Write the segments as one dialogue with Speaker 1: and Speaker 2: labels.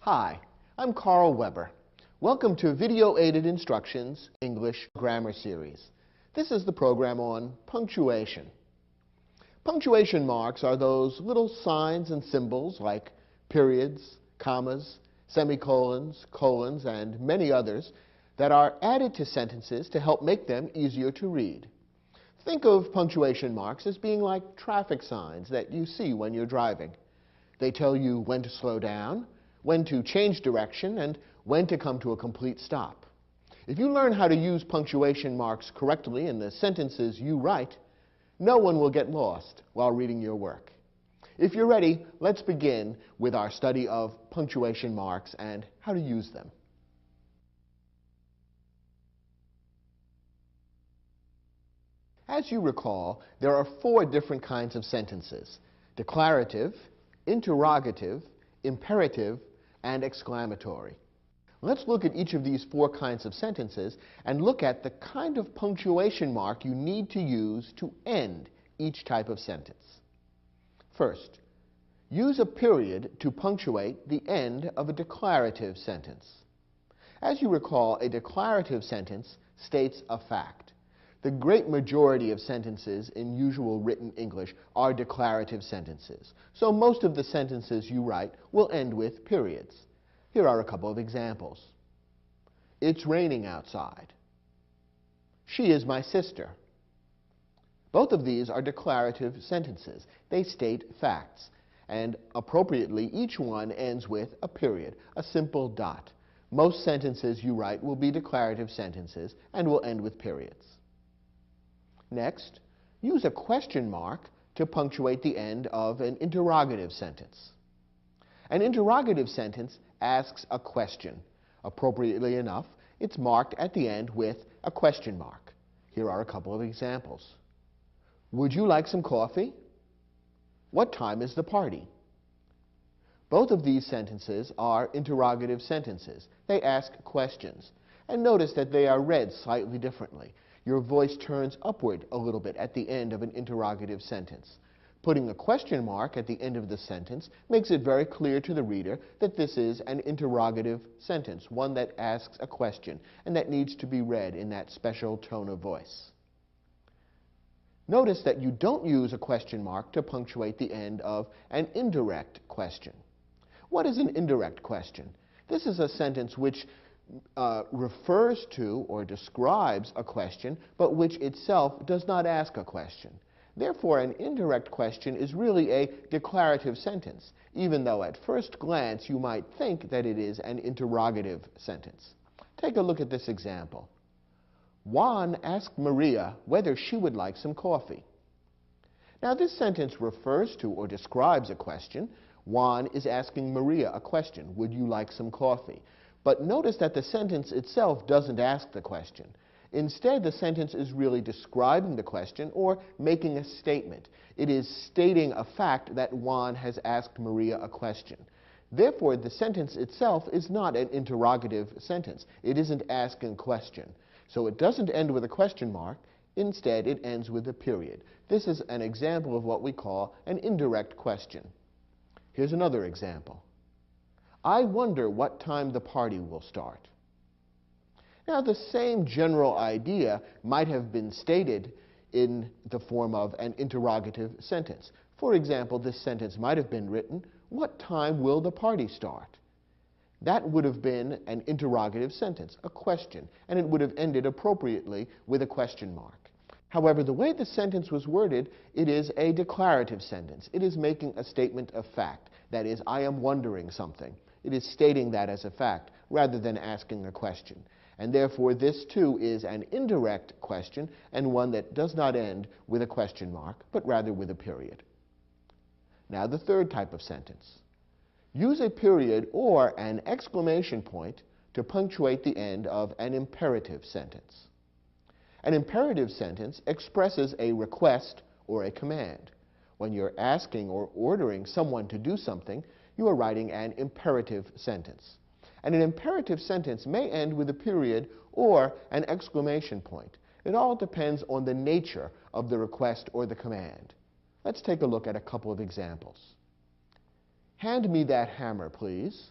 Speaker 1: Hi, I'm Carl Weber. Welcome to Video Aided Instructions English Grammar Series. This is the program on punctuation. Punctuation marks are those little signs and symbols like periods, commas, semicolons, colons, and many others that are added to sentences to help make them easier to read. Think of punctuation marks as being like traffic signs that you see when you're driving. They tell you when to slow down, when to change direction, and when to come to a complete stop. If you learn how to use punctuation marks correctly in the sentences you write, no one will get lost while reading your work. If you're ready, let's begin with our study of punctuation marks and how to use them. As you recall, there are 4 different kinds of sentences: declarative, interrogative, imperative, and exclamatory. Let's look at each of these 4 kinds of sentences and look at the kind of punctuation mark you need to use to end each type of sentence. First, use a period to punctuate the end of a declarative sentence. As you recall, a declarative sentence states a fact. The great majority of sentences in usual written English are declarative sentences, so most of the sentences you write will end with periods. Here are a couple of examples. It's raining outside. She is my sister. Both of these are declarative sentences. They state facts, and appropriately each one ends with a period, a simple dot. Most sentences you write will be declarative sentences and will end with periods. Next, use a question mark to punctuate the end of an interrogative sentence. An interrogative sentence asks a question. Appropriately enough, it's marked at the end with a question mark. Here are a couple of examples. Would you like some coffee? What time is the party? Both of these sentences are interrogative sentences. They ask questions. And notice that they are read slightly differently. Your voice turns upward a little bit at the end of an interrogative sentence. Putting a question mark at the end of the sentence makes it very clear to the reader that this is an interrogative sentence, one that asks a question, and that needs to be read in that special tone of voice. Notice that you don't use a question mark to punctuate the end of an indirect question. What is an indirect question? This is a sentence which refers to or describes a question, but which itself does not ask a question. Therefore, an indirect question is really a declarative sentence, even though at first glance you might think that it is an interrogative sentence. Take a look at this example. Juan asked Maria whether she would like some coffee. Now, this sentence refers to or describes a question. Juan is asking Maria a question. Would you like some coffee? But notice that the sentence itself doesn't ask the question. Instead, the sentence is really describing the question or making a statement. It is stating a fact that Juan has asked Maria a question. Therefore, the sentence itself is not an interrogative sentence. It isn't asking a question. So it doesn't end with a question mark. Instead, it ends with a period. This is an example of what we call an indirect question. Here's another example. I wonder what time the party will start. Now, the same general idea might have been stated in the form of an interrogative sentence. For example, this sentence might have been written, what time will the party start? That would have been an interrogative sentence, a question, and it would have ended appropriately with a question mark. However, the way the sentence was worded, it is a declarative sentence. It is making a statement of fact. That is, I am wondering something. It is stating that as a fact rather than asking a question. And therefore, this too is an indirect question and one that does not end with a question mark, but rather with a period. Now, the third type of sentence. Use a period or an exclamation point to punctuate the end of an imperative sentence. An imperative sentence expresses a request or a command. When you're asking or ordering someone to do something, you are writing an imperative sentence. And an imperative sentence may end with a period or an exclamation point. It all depends on the nature of the request or the command. Let's take a look at a couple of examples. Hand me that hammer, please.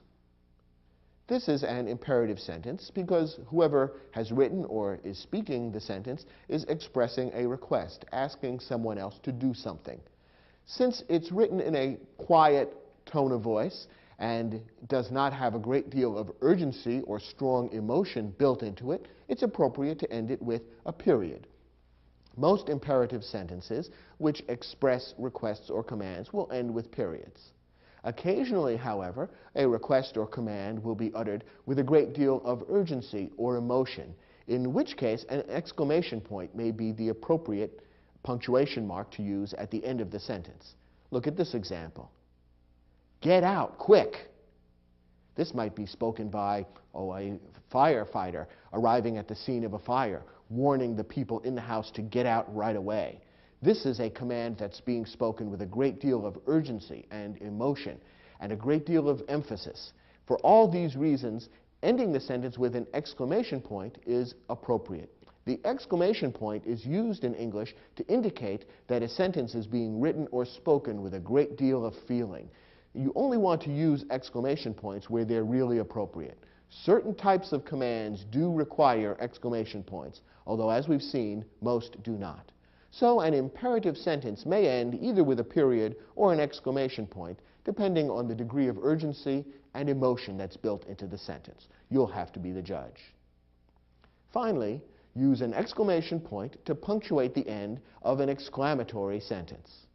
Speaker 1: This is an imperative sentence because whoever has written or is speaking the sentence is expressing a request, asking someone else to do something. Since it's written in a quiet tone of voice and does not have a great deal of urgency or strong emotion built into it, it's appropriate to end it with a period. Most imperative sentences which express requests or commands will end with periods. Occasionally, however, a request or command will be uttered with a great deal of urgency or emotion, in which case an exclamation point may be the appropriate punctuation mark to use at the end of the sentence. Look at this example. Get out, quick! This might be spoken by a firefighter arriving at the scene of a fire, warning the people in the house to get out right away. This is a command that's being spoken with a great deal of urgency and emotion and a great deal of emphasis. For all these reasons, ending the sentence with an exclamation point is appropriate. The exclamation point is used in English to indicate that a sentence is being written or spoken with a great deal of feeling. You only want to use exclamation points where they're really appropriate. Certain types of commands do require exclamation points, although as we've seen, most do not. So an imperative sentence may end either with a period or an exclamation point, depending on the degree of urgency and emotion that's built into the sentence. You'll have to be the judge. Finally, use an exclamation point to punctuate the end of an exclamatory sentence.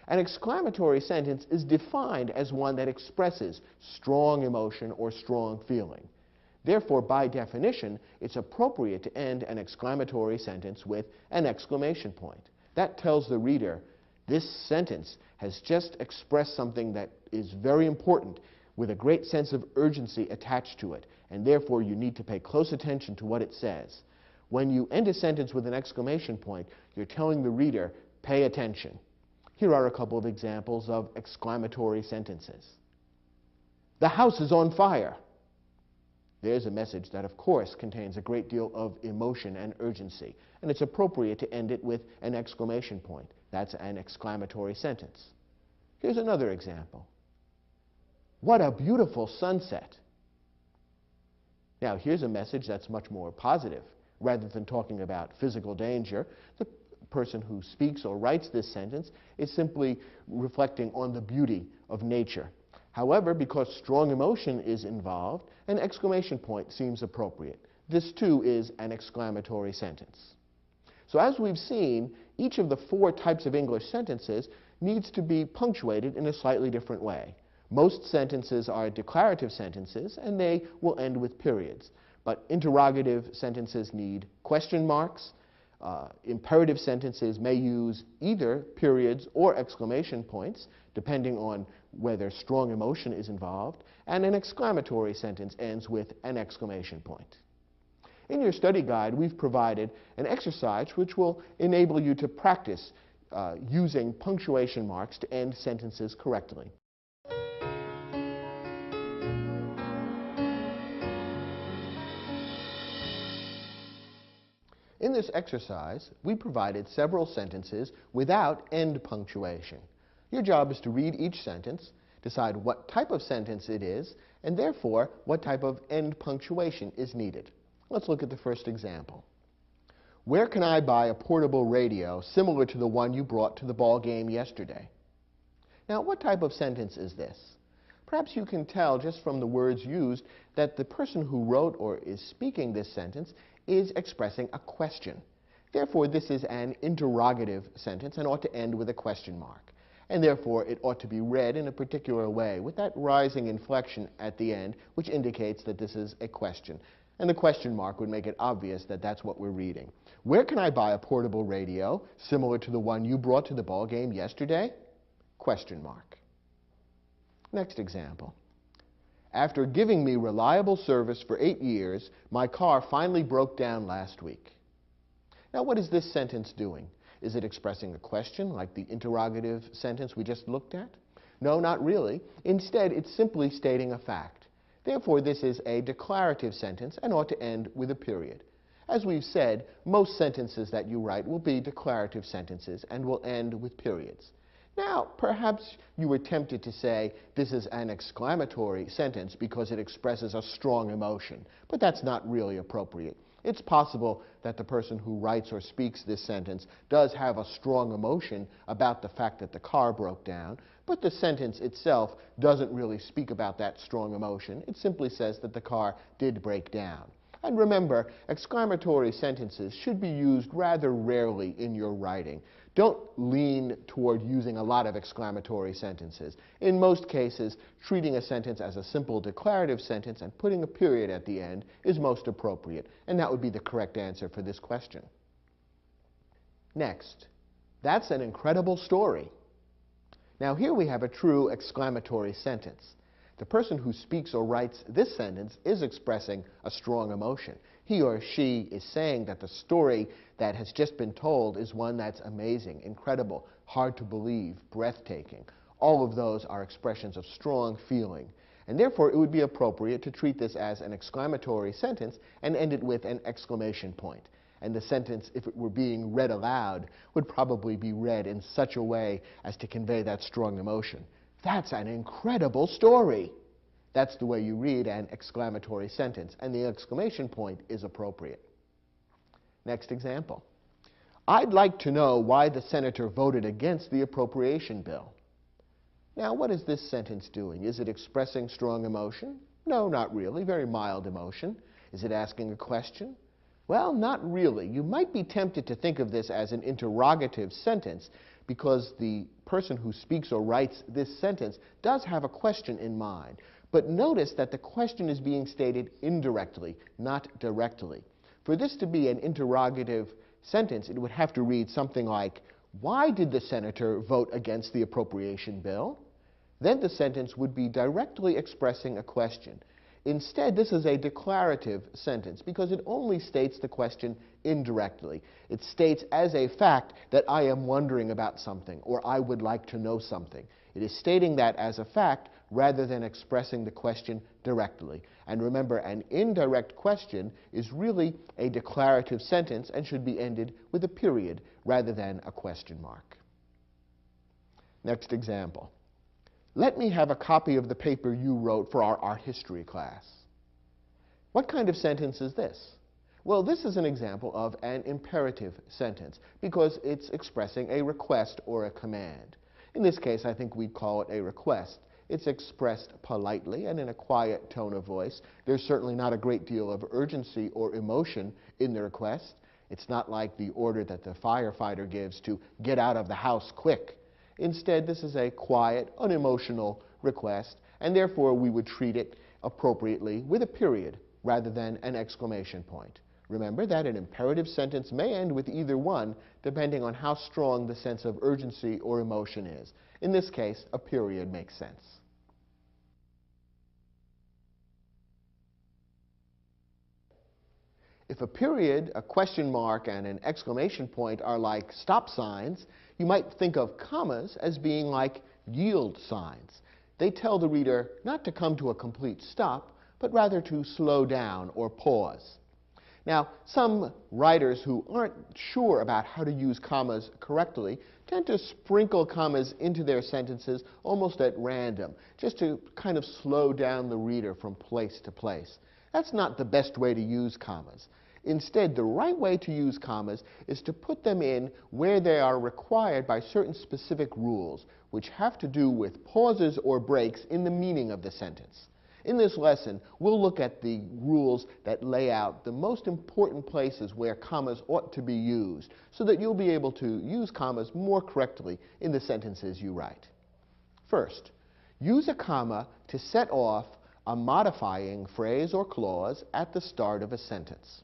Speaker 1: An exclamatory sentence is defined as one that expresses strong emotion or strong feeling. Therefore, by definition, it's appropriate to end an exclamatory sentence with an exclamation point. That tells the reader, this sentence has just expressed something that is very important with a great sense of urgency attached to it, and therefore you need to pay close attention to what it says. When you end a sentence with an exclamation point, you're telling the reader, pay attention. Here are a couple of examples of exclamatory sentences. The house is on fire. There's a message that, of course, contains a great deal of emotion and urgency, and it's appropriate to end it with an exclamation point. That's an exclamatory sentence. Here's another example. What a beautiful sunset. Now, here's a message that's much more positive. Rather than talking about physical danger, the person who speaks or writes this sentence is simply reflecting on the beauty of nature. However, because strong emotion is involved, an exclamation point seems appropriate. This, too, is an exclamatory sentence. So as we've seen, each of the four types of English sentences needs to be punctuated in a slightly different way. Most sentences are declarative sentences, and they will end with periods. But interrogative sentences need question marks. Imperative sentences may use either periods or exclamation points, depending on whether strong emotion is involved, and an exclamatory sentence ends with an exclamation point. In your study guide, we've provided an exercise which will enable you to practice using punctuation marks to end sentences correctly. In this exercise, we provided several sentences without end punctuation. Your job is to read each sentence, decide what type of sentence it is, and therefore what type of end punctuation is needed. Let's look at the first example. Where can I buy a portable radio similar to the one you brought to the ball game yesterday? Now, what type of sentence is this? Perhaps you can tell just from the words used that the person who wrote or is speaking this sentence is expressing a question. Therefore, this is an interrogative sentence and ought to end with a question mark. And therefore, it ought to be read in a particular way with that rising inflection at the end, which indicates that this is a question. And the question mark would make it obvious that that's what we're reading. Where can I buy a portable radio similar to the one you brought to the ball game yesterday? Question mark. Next example. After giving me reliable service for 8 years, my car finally broke down last week. Now, what is this sentence doing? Is it expressing a question, like the interrogative sentence we just looked at? No, not really. Instead, it's simply stating a fact. Therefore, this is a declarative sentence and ought to end with a period. As we've said, most sentences that you write will be declarative sentences and will end with periods. Now, perhaps you were tempted to say this is an exclamatory sentence because it expresses a strong emotion, but that's not really appropriate. It's possible that the person who writes or speaks this sentence does have a strong emotion about the fact that the car broke down, but the sentence itself doesn't really speak about that strong emotion. It simply says that the car did break down. And remember, exclamatory sentences should be used rather rarely in your writing. Don't lean toward using a lot of exclamatory sentences. In most cases, treating a sentence as a simple declarative sentence and putting a period at the end is most appropriate, and that would be the correct answer for this question. Next, that's an incredible story. Now here we have a true exclamatory sentence. The person who speaks or writes this sentence is expressing a strong emotion. He or she is saying that the story that has just been told is one that's amazing, incredible, hard to believe, breathtaking. All of those are expressions of strong feeling. And therefore, it would be appropriate to treat this as an exclamatory sentence and end it with an exclamation point. And the sentence, if it were being read aloud, would probably be read in such a way as to convey that strong emotion. That's an incredible story. That's the way you read an exclamatory sentence, and the exclamation point is appropriate. Next example. I'd like to know why the senator voted against the appropriation bill. Now, what is this sentence doing? Is it expressing strong emotion? No, not really. Very mild emotion. Is it asking a question? Well, not really. You might be tempted to think of this as an interrogative sentence because the person who speaks or writes this sentence does have a question in mind. But notice that the question is being stated indirectly, not directly. For this to be an interrogative sentence, it would have to read something like, why did the senator vote against the appropriation bill? Then the sentence would be directly expressing a question. Instead, this is a declarative sentence because it only states the question indirectly. It states as a fact that I am wondering about something or I would like to know something. It is stating that as a fact rather than expressing the question directly. And remember, an indirect question is really a declarative sentence and should be ended with a period rather than a question mark. Next example. Let me have a copy of the paper you wrote for our art history class. What kind of sentence is this? Well, this is an example of an imperative sentence because it's expressing a request or a command. In this case, I think we'd call it a request. It's expressed politely and in a quiet tone of voice. There's certainly not a great deal of urgency or emotion in the request. It's not like the order that the firefighter gives to get out of the house quick. Instead, this is a quiet, unemotional request, and therefore we would treat it appropriately with a period rather than an exclamation point. Remember that an imperative sentence may end with either one, depending on how strong the sense of urgency or emotion is. In this case, a period makes sense. If a period, a question mark, and an exclamation point are like stop signs, you might think of commas as being like yield signs. They tell the reader not to come to a complete stop, but rather to slow down or pause. Now, some writers who aren't sure about how to use commas correctly tend to sprinkle commas into their sentences almost at random, just to kind of slow down the reader from place to place. That's not the best way to use commas. Instead, the right way to use commas is to put them in where they are required by certain specific rules, which have to do with pauses or breaks in the meaning of the sentence. In this lesson, we'll look at the rules that lay out the most important places where commas ought to be used, so that you'll be able to use commas more correctly in the sentences you write. First, use a comma to set off a modifying phrase or clause at the start of a sentence.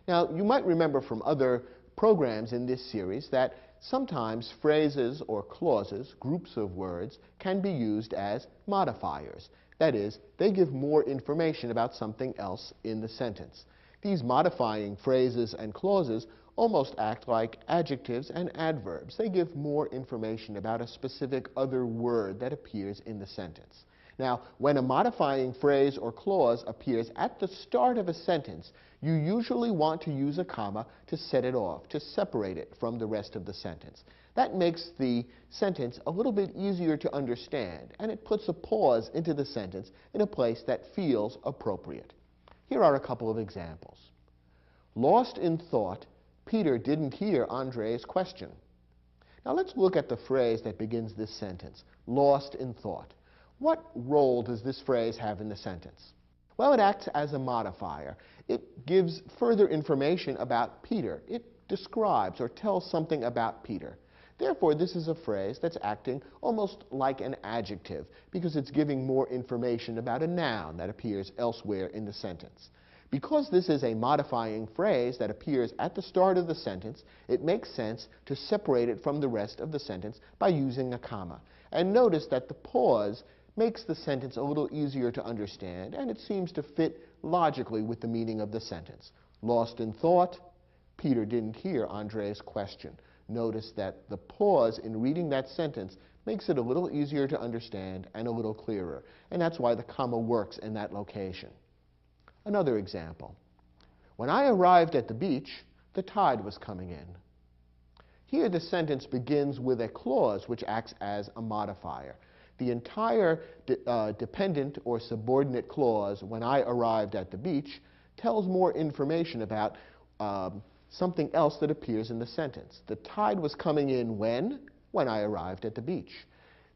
Speaker 1: Now, you might remember from other programs in this series that sometimes phrases or clauses, groups of words, can be used as modifiers. That is, they give more information about something else in the sentence. These modifying phrases and clauses almost act like adjectives and adverbs. They give more information about a specific other word that appears in the sentence. Now, when a modifying phrase or clause appears at the start of a sentence, you usually want to use a comma to set it off, to separate it from the rest of the sentence. That makes the sentence a little bit easier to understand, and it puts a pause into the sentence in a place that feels appropriate. Here are a couple of examples. Lost in thought, Peter didn't hear Andre's question. Now let's look at the phrase that begins this sentence, lost in thought. What role does this phrase have in the sentence? Well, it acts as a modifier. It gives further information about Peter. It describes or tells something about Peter. Therefore, this is a phrase that's acting almost like an adjective because it's giving more information about a noun that appears elsewhere in the sentence. Because this is a modifying phrase that appears at the start of the sentence, it makes sense to separate it from the rest of the sentence by using a comma. And notice that the pause makes the sentence a little easier to understand, and it seems to fit logically with the meaning of the sentence. Lost in thought, Peter didn't hear Andre's question. Notice that the pause in reading that sentence makes it a little easier to understand and a little clearer, and that's why the comma works in that location. Another example. When I arrived at the beach, the tide was coming in. Here the sentence begins with a clause which acts as a modifier. The entire dependent or subordinate clause, when I arrived at the beach, tells more information about something else that appears in the sentence. The tide was coming in when? When I arrived at the beach.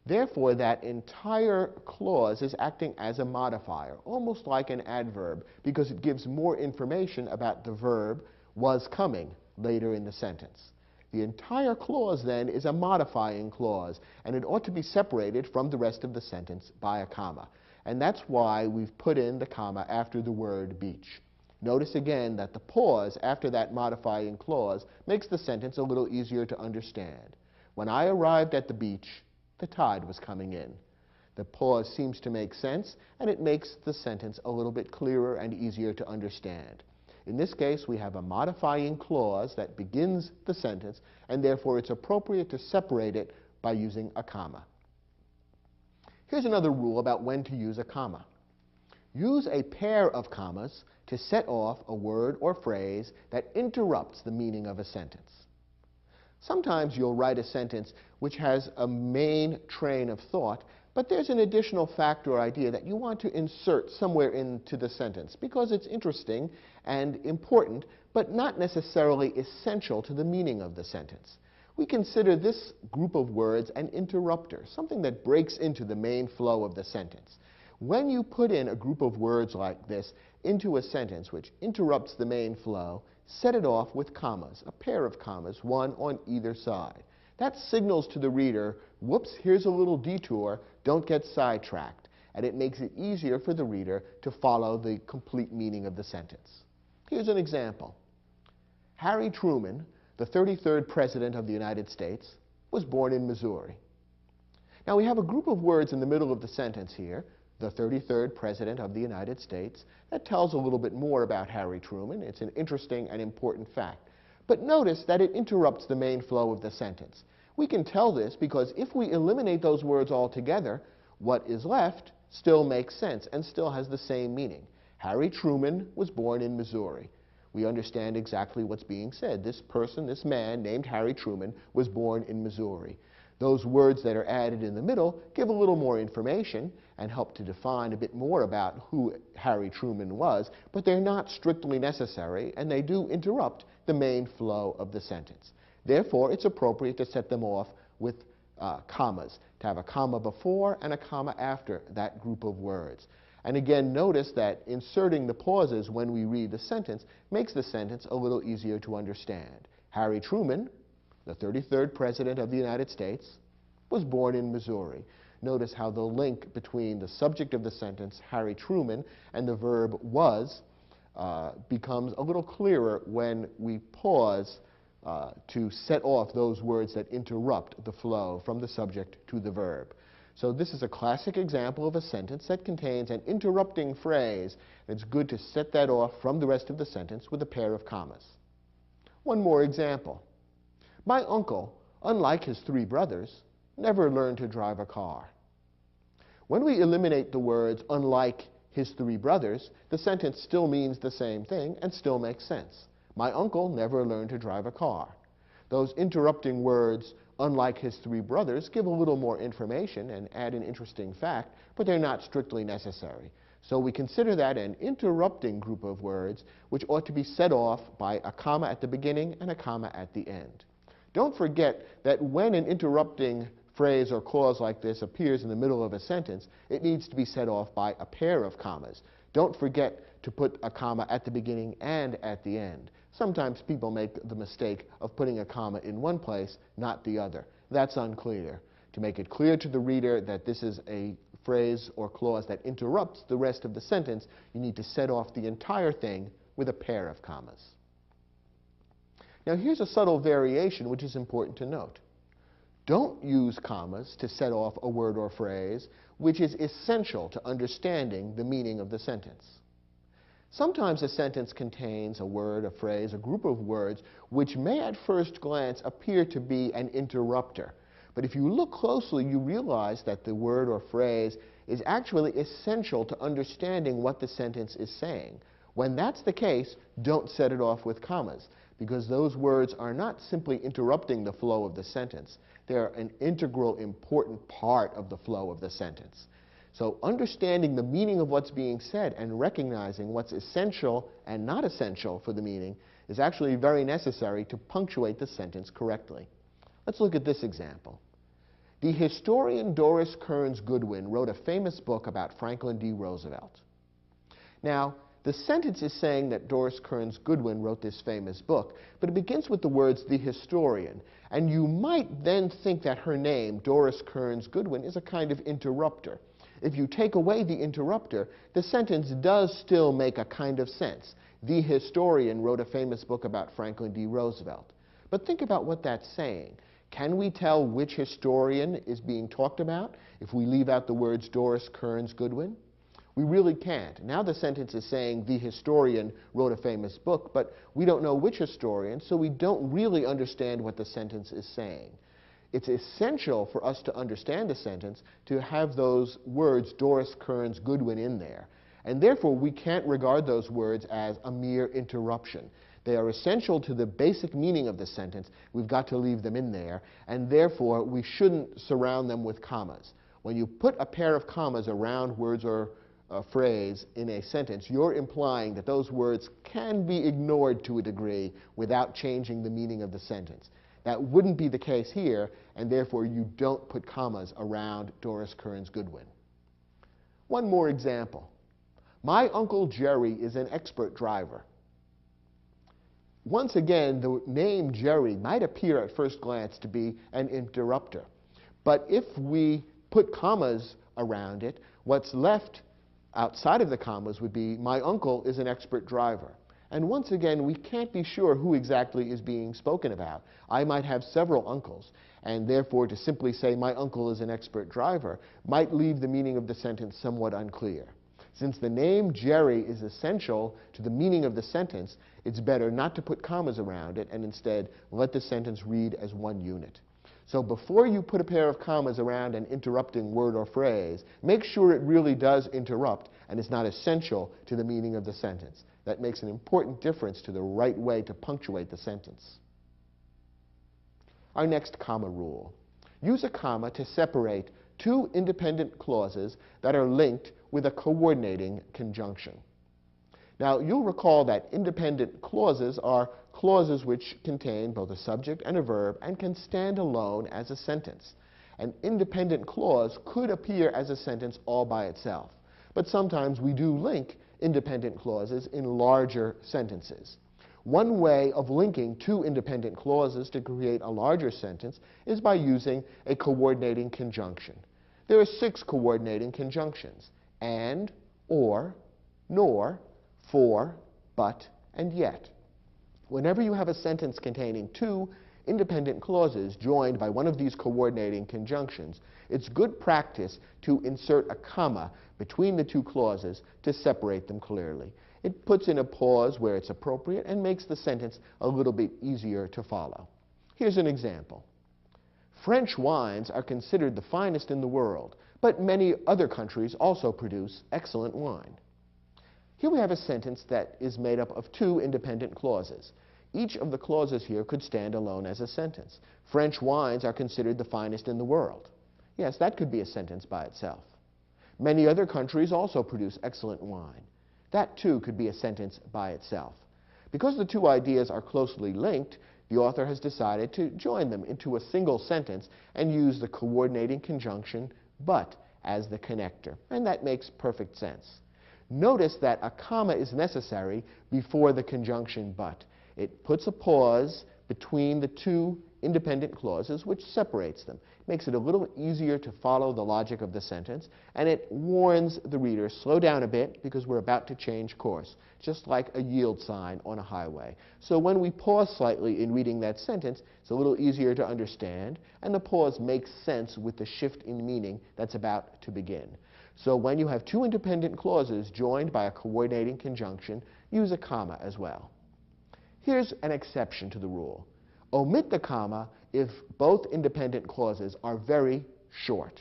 Speaker 1: Therefore, that entire clause is acting as a modifier, almost like an adverb, because it gives more information about the verb was coming later in the sentence. The entire clause, then, is a modifying clause, and it ought to be separated from the rest of the sentence by a comma. And that's why we've put in the comma after the word beach. Notice again that the pause after that modifying clause makes the sentence a little easier to understand. When I arrived at the beach, the tide was coming in. The pause seems to make sense, and it makes the sentence a little bit clearer and easier to understand. In this case, we have a modifying clause that begins the sentence, and therefore it's appropriate to separate it by using a comma. Here's another rule about when to use a comma. Use a pair of commas to set off a word or phrase that interrupts the meaning of a sentence. Sometimes you'll write a sentence which has a main train of thought, but there's an additional fact or idea that you want to insert somewhere into the sentence because it's interesting and important, but not necessarily essential to the meaning of the sentence. We consider this group of words an interrupter, something that breaks into the main flow of the sentence. When you put in a group of words like this into a sentence which interrupts the main flow, set it off with commas, a pair of commas, one on either side. That signals to the reader, whoops, here's a little detour, don't get sidetracked, and it makes it easier for the reader to follow the complete meaning of the sentence. Here's an example. Harry Truman, the 33rd President of the United States, was born in Missouri. Now we have a group of words in the middle of the sentence here, the 33rd President of the United States. That tells a little bit more about Harry Truman. It's an interesting and important fact. But notice that it interrupts the main flow of the sentence. We can tell this because if we eliminate those words altogether, what is left still makes sense and still has the same meaning. Harry Truman was born in Missouri. We understand exactly what's being said. This person, this man named Harry Truman, was born in Missouri. Those words that are added in the middle give a little more information and help to define a bit more about who Harry Truman was, but they're not strictly necessary, and they do interrupt the main flow of the sentence. Therefore, it's appropriate to set them off with commas, to have a comma before and a comma after that group of words. And again, notice that inserting the pauses when we read the sentence makes the sentence a little easier to understand. Harry Truman, the 33rd President of the United States, was born in Missouri. Notice how the link between the subject of the sentence, Harry Truman, and the verb was becomes a little clearer when we pause to set off those words that interrupt the flow from the subject to the verb. So this is a classic example of a sentence that contains an interrupting phrase. It's good to set that off from the rest of the sentence with a pair of commas. One more example. My uncle, unlike his three brothers, never learned to drive a car. When we eliminate the words unlike his three brothers, the sentence still means the same thing and still makes sense. My uncle never learned to drive a car. Those interrupting words, unlike his three brothers, give a little more information and add an interesting fact, but they're not strictly necessary. So we consider that an interrupting group of words which ought to be set off by a comma at the beginning and a comma at the end. Don't forget that when an interrupting phrase or clause like this appears in the middle of a sentence, it needs to be set off by a pair of commas. Don't forget to put a comma at the beginning and at the end. Sometimes people make the mistake of putting a comma in one place, not the other. That's unclear. To make it clear to the reader that this is a phrase or clause that interrupts the rest of the sentence, you need to set off the entire thing with a pair of commas. Now here's a subtle variation which is important to note. Don't use commas to set off a word or phrase which is essential to understanding the meaning of the sentence. Sometimes a sentence contains a word, a phrase, a group of words which may at first glance appear to be an interrupter. But if you look closely, you realize that the word or phrase is actually essential to understanding what the sentence is saying. When that's the case, don't set it off with commas, because those words are not simply interrupting the flow of the sentence. They're an integral, important part of the flow of the sentence. So understanding the meaning of what's being said and recognizing what's essential and not essential for the meaning is actually very necessary to punctuate the sentence correctly. Let's look at this example. The historian Doris Kearns Goodwin wrote a famous book about Franklin D. Roosevelt. Now, the sentence is saying that Doris Kearns Goodwin wrote this famous book, but it begins with the words, the historian, and you might then think that her name, Doris Kearns Goodwin, is a kind of interrupter. If you take away the interrupter, the sentence does still make a kind of sense. The historian wrote a famous book about Franklin D. Roosevelt. But think about what that's saying. Can we tell which historian is being talked about if we leave out the words Doris Kearns Goodwin? We really can't. Now the sentence is saying the historian wrote a famous book, but we don't know which historian, so we don't really understand what the sentence is saying. It's essential for us to understand the sentence to have those words Doris Kearns Goodwin in there. And therefore, we can't regard those words as a mere interruption. They are essential to the basic meaning of the sentence. We've got to leave them in there, and therefore we shouldn't surround them with commas. When you put a pair of commas around words or a phrase in a sentence, you're implying that those words can be ignored to a degree without changing the meaning of the sentence. That wouldn't be the case here, and therefore you don't put commas around Doris Kearns Goodwin. One more example. My Uncle Jerry is an expert driver. Once again, the name Jerry might appear at first glance to be an interrupter. But if we put commas around it, what's left outside of the commas would be, my uncle is an expert driver. And once again, we can't be sure who exactly is being spoken about. I might have several uncles, and therefore to simply say my uncle is an expert driver might leave the meaning of the sentence somewhat unclear. Since the name Jerry is essential to the meaning of the sentence, it's better not to put commas around it and instead let the sentence read as one unit. So before you put a pair of commas around an interrupting word or phrase, make sure it really does interrupt and is not essential to the meaning of the sentence. That makes an important difference to the right way to punctuate the sentence. Our next comma rule. Use a comma to separate two independent clauses that are linked with a coordinating conjunction. Now, you'll recall that independent clauses are clauses which contain both a subject and a verb and can stand alone as a sentence. An independent clause could appear as a sentence all by itself, but sometimes we do link independent clauses in larger sentences. One way of linking two independent clauses to create a larger sentence is by using a coordinating conjunction. There are 6 coordinating conjunctions: and, or, nor, for, but, and yet. Whenever you have a sentence containing 2 independent clauses joined by one of these coordinating conjunctions, it's good practice to insert a comma between the 2 clauses to separate them clearly. It puts in a pause where it's appropriate and makes the sentence a little bit easier to follow. Here's an example. French wines are considered the finest in the world, But many other countries also produce excellent wine. Here we have a sentence that is made up of two independent clauses. Each of the clauses here could stand alone as a sentence. French wines are considered the finest in the world. Yes, that could be a sentence by itself. Many other countries also produce excellent wine. That too could be a sentence by itself. Because the two ideas are closely linked, the author has decided to join them into a single sentence and use the coordinating conjunction but as the connector. And that makes perfect sense. Notice that a comma is necessary before the conjunction but. It puts a pause between the two independent clauses, which separates them. It makes it a little easier to follow the logic of the sentence, and it warns the reader, slow down a bit because we're about to change course, just like a yield sign on a highway. So when we pause slightly in reading that sentence, it's a little easier to understand, and the pause makes sense with the shift in meaning that's about to begin. So when you have two independent clauses joined by a coordinating conjunction, use a comma as well. Here's an exception to the rule. Omit the comma if both independent clauses are very short.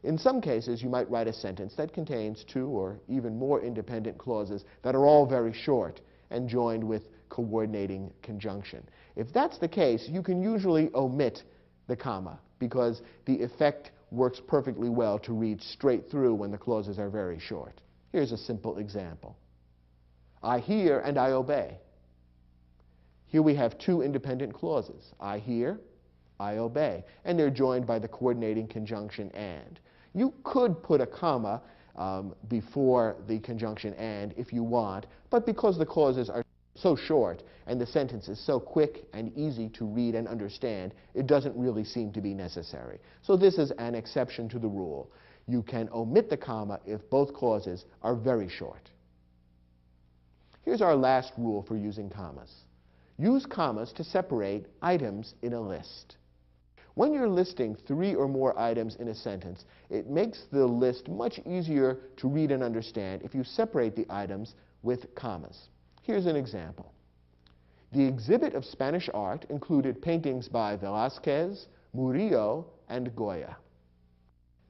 Speaker 1: In some cases, you might write a sentence that contains two or even more independent clauses that are all very short and joined with coordinating conjunction. If that's the case, you can usually omit the comma because the effect works perfectly well to read straight through when the clauses are very short. Here's a simple example. I hear and I obey. Here we have two independent clauses. I hear, I obey. And they're joined by the coordinating conjunction and. You could put a comma before the conjunction and if you want, but because the clauses are so short and the sentence is so quick and easy to read and understand, it doesn't really seem to be necessary. So this is an exception to the rule. You can omit the comma if both clauses are very short. Here's our last rule for using commas. Use commas to separate items in a list. When you're listing three or more items in a sentence, it makes the list much easier to read and understand if you separate the items with commas. Here's an example. The exhibit of Spanish art included paintings by Velázquez, Murillo, and Goya.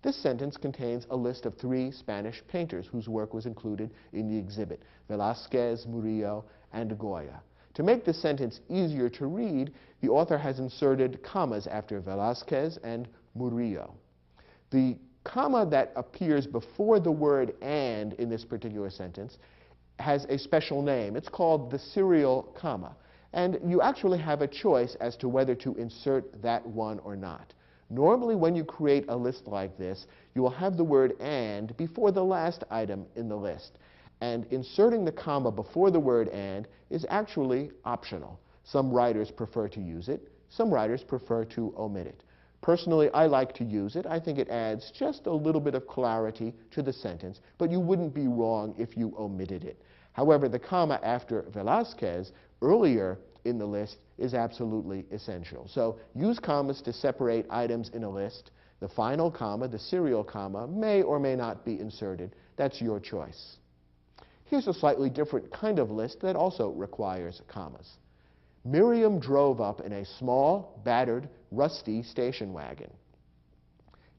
Speaker 1: This sentence contains a list of three Spanish painters whose work was included in the exhibit: Velázquez, Murillo, and Goya. To make the sentence easier to read, the author has inserted commas after Velázquez and Murillo. The comma that appears before the word and in this particular sentence has a special name. It's called the serial comma. And you actually have a choice as to whether to insert that one or not. Normally, when you create a list like this, you will have the word and before the last item in the list. And inserting the comma before the word and is actually optional. Some writers prefer to use it. Some writers prefer to omit it. Personally, I like to use it. I think it adds just a little bit of clarity to the sentence, but you wouldn't be wrong if you omitted it. However, the comma after Velázquez earlier in the list is absolutely essential. So use commas to separate items in a list. The final comma, the serial comma, may or may not be inserted. That's your choice. Here's a slightly different kind of list that also requires commas. Miriam drove up in a small, battered, rusty station wagon.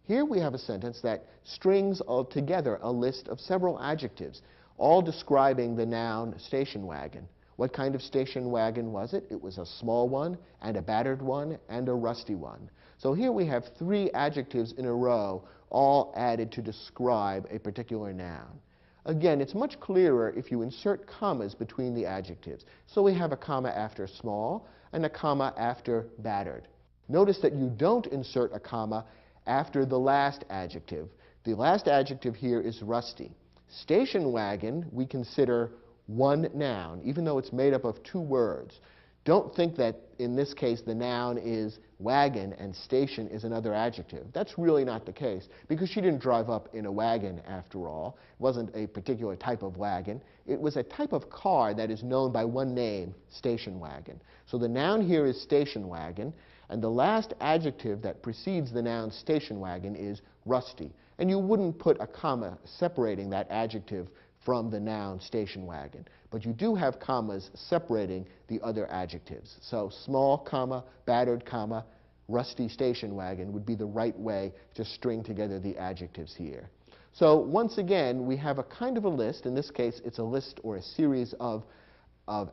Speaker 1: Here we have a sentence that strings together a list of several adjectives, all describing the noun station wagon. What kind of station wagon was it? It was a small one, and a battered one, and a rusty one. So here we have three adjectives in a row, all added to describe a particular noun. Again, it's much clearer if you insert commas between the adjectives. So we have a comma after small and a comma after battered. Notice that you don't insert a comma after the last adjective. The last adjective here is rusty. Station wagon we consider one noun, even though it's made up of two words. Don't think that in this case the noun is wagon and station is another adjective. That's really not the case, because she didn't drive up in a wagon after all. It wasn't a particular type of wagon. It was a type of car that is known by one name, station wagon. So the noun here is station wagon, and the last adjective that precedes the noun station wagon is rusty. And you wouldn't put a comma separating that adjective from the noun station wagon. But you do have commas separating the other adjectives. So small comma, battered comma, rusty station wagon would be the right way to string together the adjectives here. So once again, we have a kind of a list. In this case, it's a list or a series of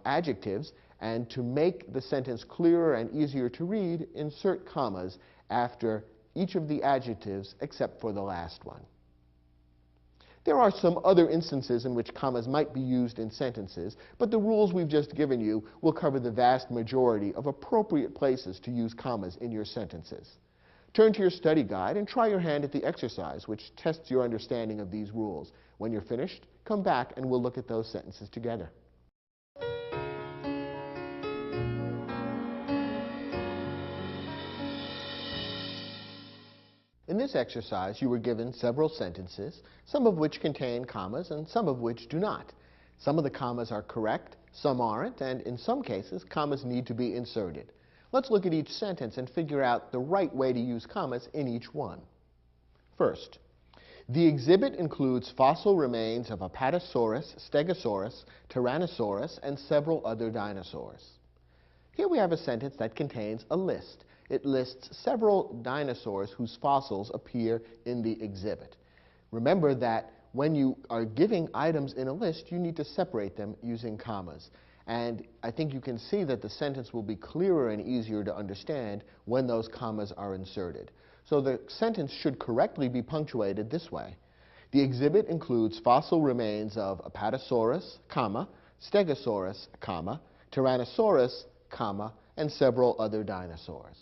Speaker 1: adjectives. And to make the sentence clearer and easier to read, insert commas after each of the adjectives except for the last one. There are some other instances in which commas might be used in sentences, but the rules we've just given you will cover the vast majority of appropriate places to use commas in your sentences. Turn to your study guide and try your hand at the exercise, which tests your understanding of these rules. When you're finished, come back and we'll look at those sentences together. In this exercise, you were given several sentences, some of which contain commas and some of which do not. Some of the commas are correct, some aren't, and in some cases, commas need to be inserted. Let's look at each sentence and figure out the right way to use commas in each one. First, the exhibit includes fossil remains of Apatosaurus, Stegosaurus, Tyrannosaurus, and several other dinosaurs. Here we have a sentence that contains a list. It lists several dinosaurs whose fossils appear in the exhibit. Remember that when you are giving items in a list, you need to separate them using commas. And I think you can see that the sentence will be clearer and easier to understand when those commas are inserted. So the sentence should correctly be punctuated this way. The exhibit includes fossil remains of Apatosaurus, comma, Stegosaurus, comma, Tyrannosaurus, comma, and several other dinosaurs.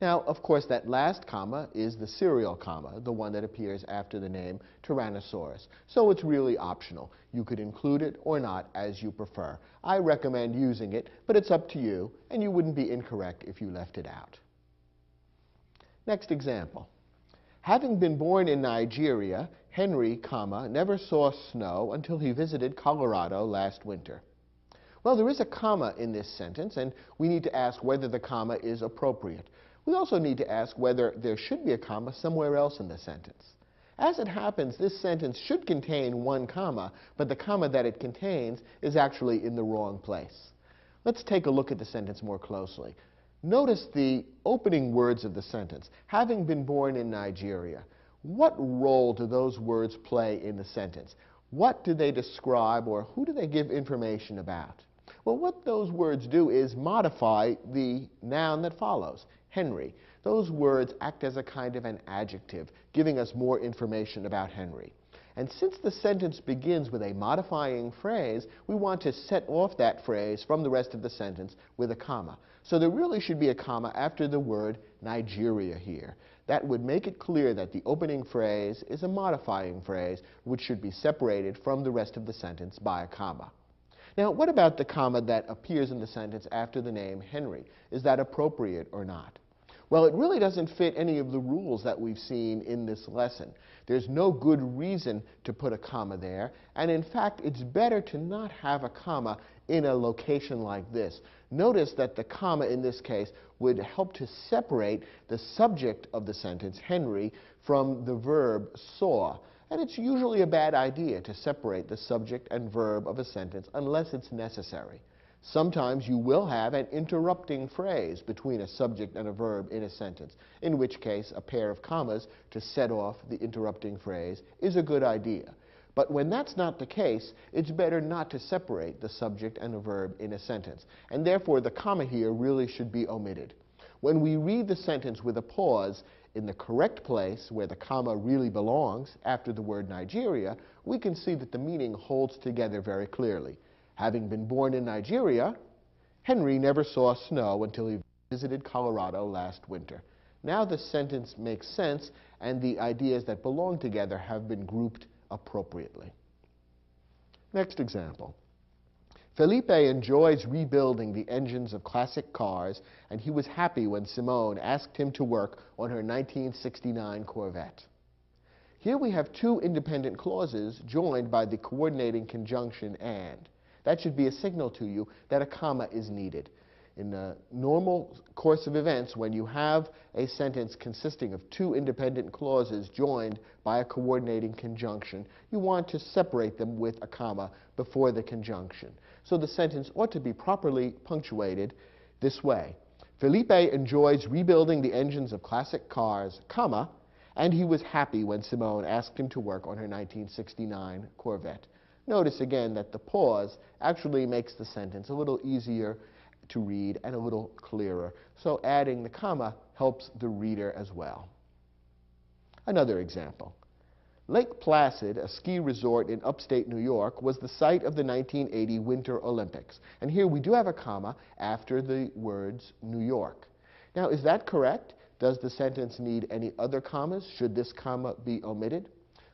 Speaker 1: Now, of course, that last comma is the serial comma, the one that appears after the name Tyrannosaurus. So it's really optional. You could include it or not as you prefer. I recommend using it, but it's up to you, and you wouldn't be incorrect if you left it out. Next example. Having been born in Nigeria, Henry, comma, never saw snow until he visited Colorado last winter. Well, there is a comma in this sentence, and we need to ask whether the comma is appropriate. We also need to ask whether there should be a comma somewhere else in the sentence. As it happens, this sentence should contain one comma, but the comma that it contains is actually in the wrong place. Let's take a look at the sentence more closely. Notice the opening words of the sentence. Having been born in Nigeria. What role do those words play in the sentence? What do they describe, or who do they give information about? Well, what those words do is modify the noun that follows, Henry. Those words act as a kind of an adjective, giving us more information about Henry. And since the sentence begins with a modifying phrase, we want to set off that phrase from the rest of the sentence with a comma. So there really should be a comma after the word Nigeria here. That would make it clear that the opening phrase is a modifying phrase, which should be separated from the rest of the sentence by a comma. Now, what about the comma that appears in the sentence after the name Henry? Is that appropriate or not? Well, it really doesn't fit any of the rules that we've seen in this lesson. There's no good reason to put a comma there, and in fact, it's better to not have a comma in a location like this. Notice that the comma in this case would help to separate the subject of the sentence, Henry, from the verb saw. And it's usually a bad idea to separate the subject and verb of a sentence unless it's necessary. Sometimes you will have an interrupting phrase between a subject and a verb in a sentence, in which case a pair of commas to set off the interrupting phrase is a good idea. But when that's not the case, it's better not to separate the subject and a verb in a sentence, and therefore the comma here really should be omitted. When we read the sentence with a pause in the correct place where the comma really belongs, after the word Nigeria, we can see that the meaning holds together very clearly. Having been born in Nigeria, Henry never saw snow until he visited Colorado last winter. Now the sentence makes sense, and the ideas that belong together have been grouped appropriately. Next example. Felipe enjoys rebuilding the engines of classic cars, and he was happy when Simone asked him to work on her 1969 Corvette. Here we have two independent clauses joined by the coordinating conjunction and. That should be a signal to you that a comma is needed. In the normal course of events, when you have a sentence consisting of two independent clauses joined by a coordinating conjunction, you want to separate them with a comma before the conjunction. So the sentence ought to be properly punctuated this way. Felipe enjoys rebuilding the engines of classic cars, comma, and he was happy when Simone asked him to work on her 1969 Corvette. Notice again that the pause actually makes the sentence a little easier to read and a little clearer. So adding the comma helps the reader as well. Another example. Lake Placid, a ski resort in upstate New York, was the site of the 1980 Winter Olympics. And here we do have a comma after the words New York. Now, is that correct? Does the sentence need any other commas? Should this comma be omitted?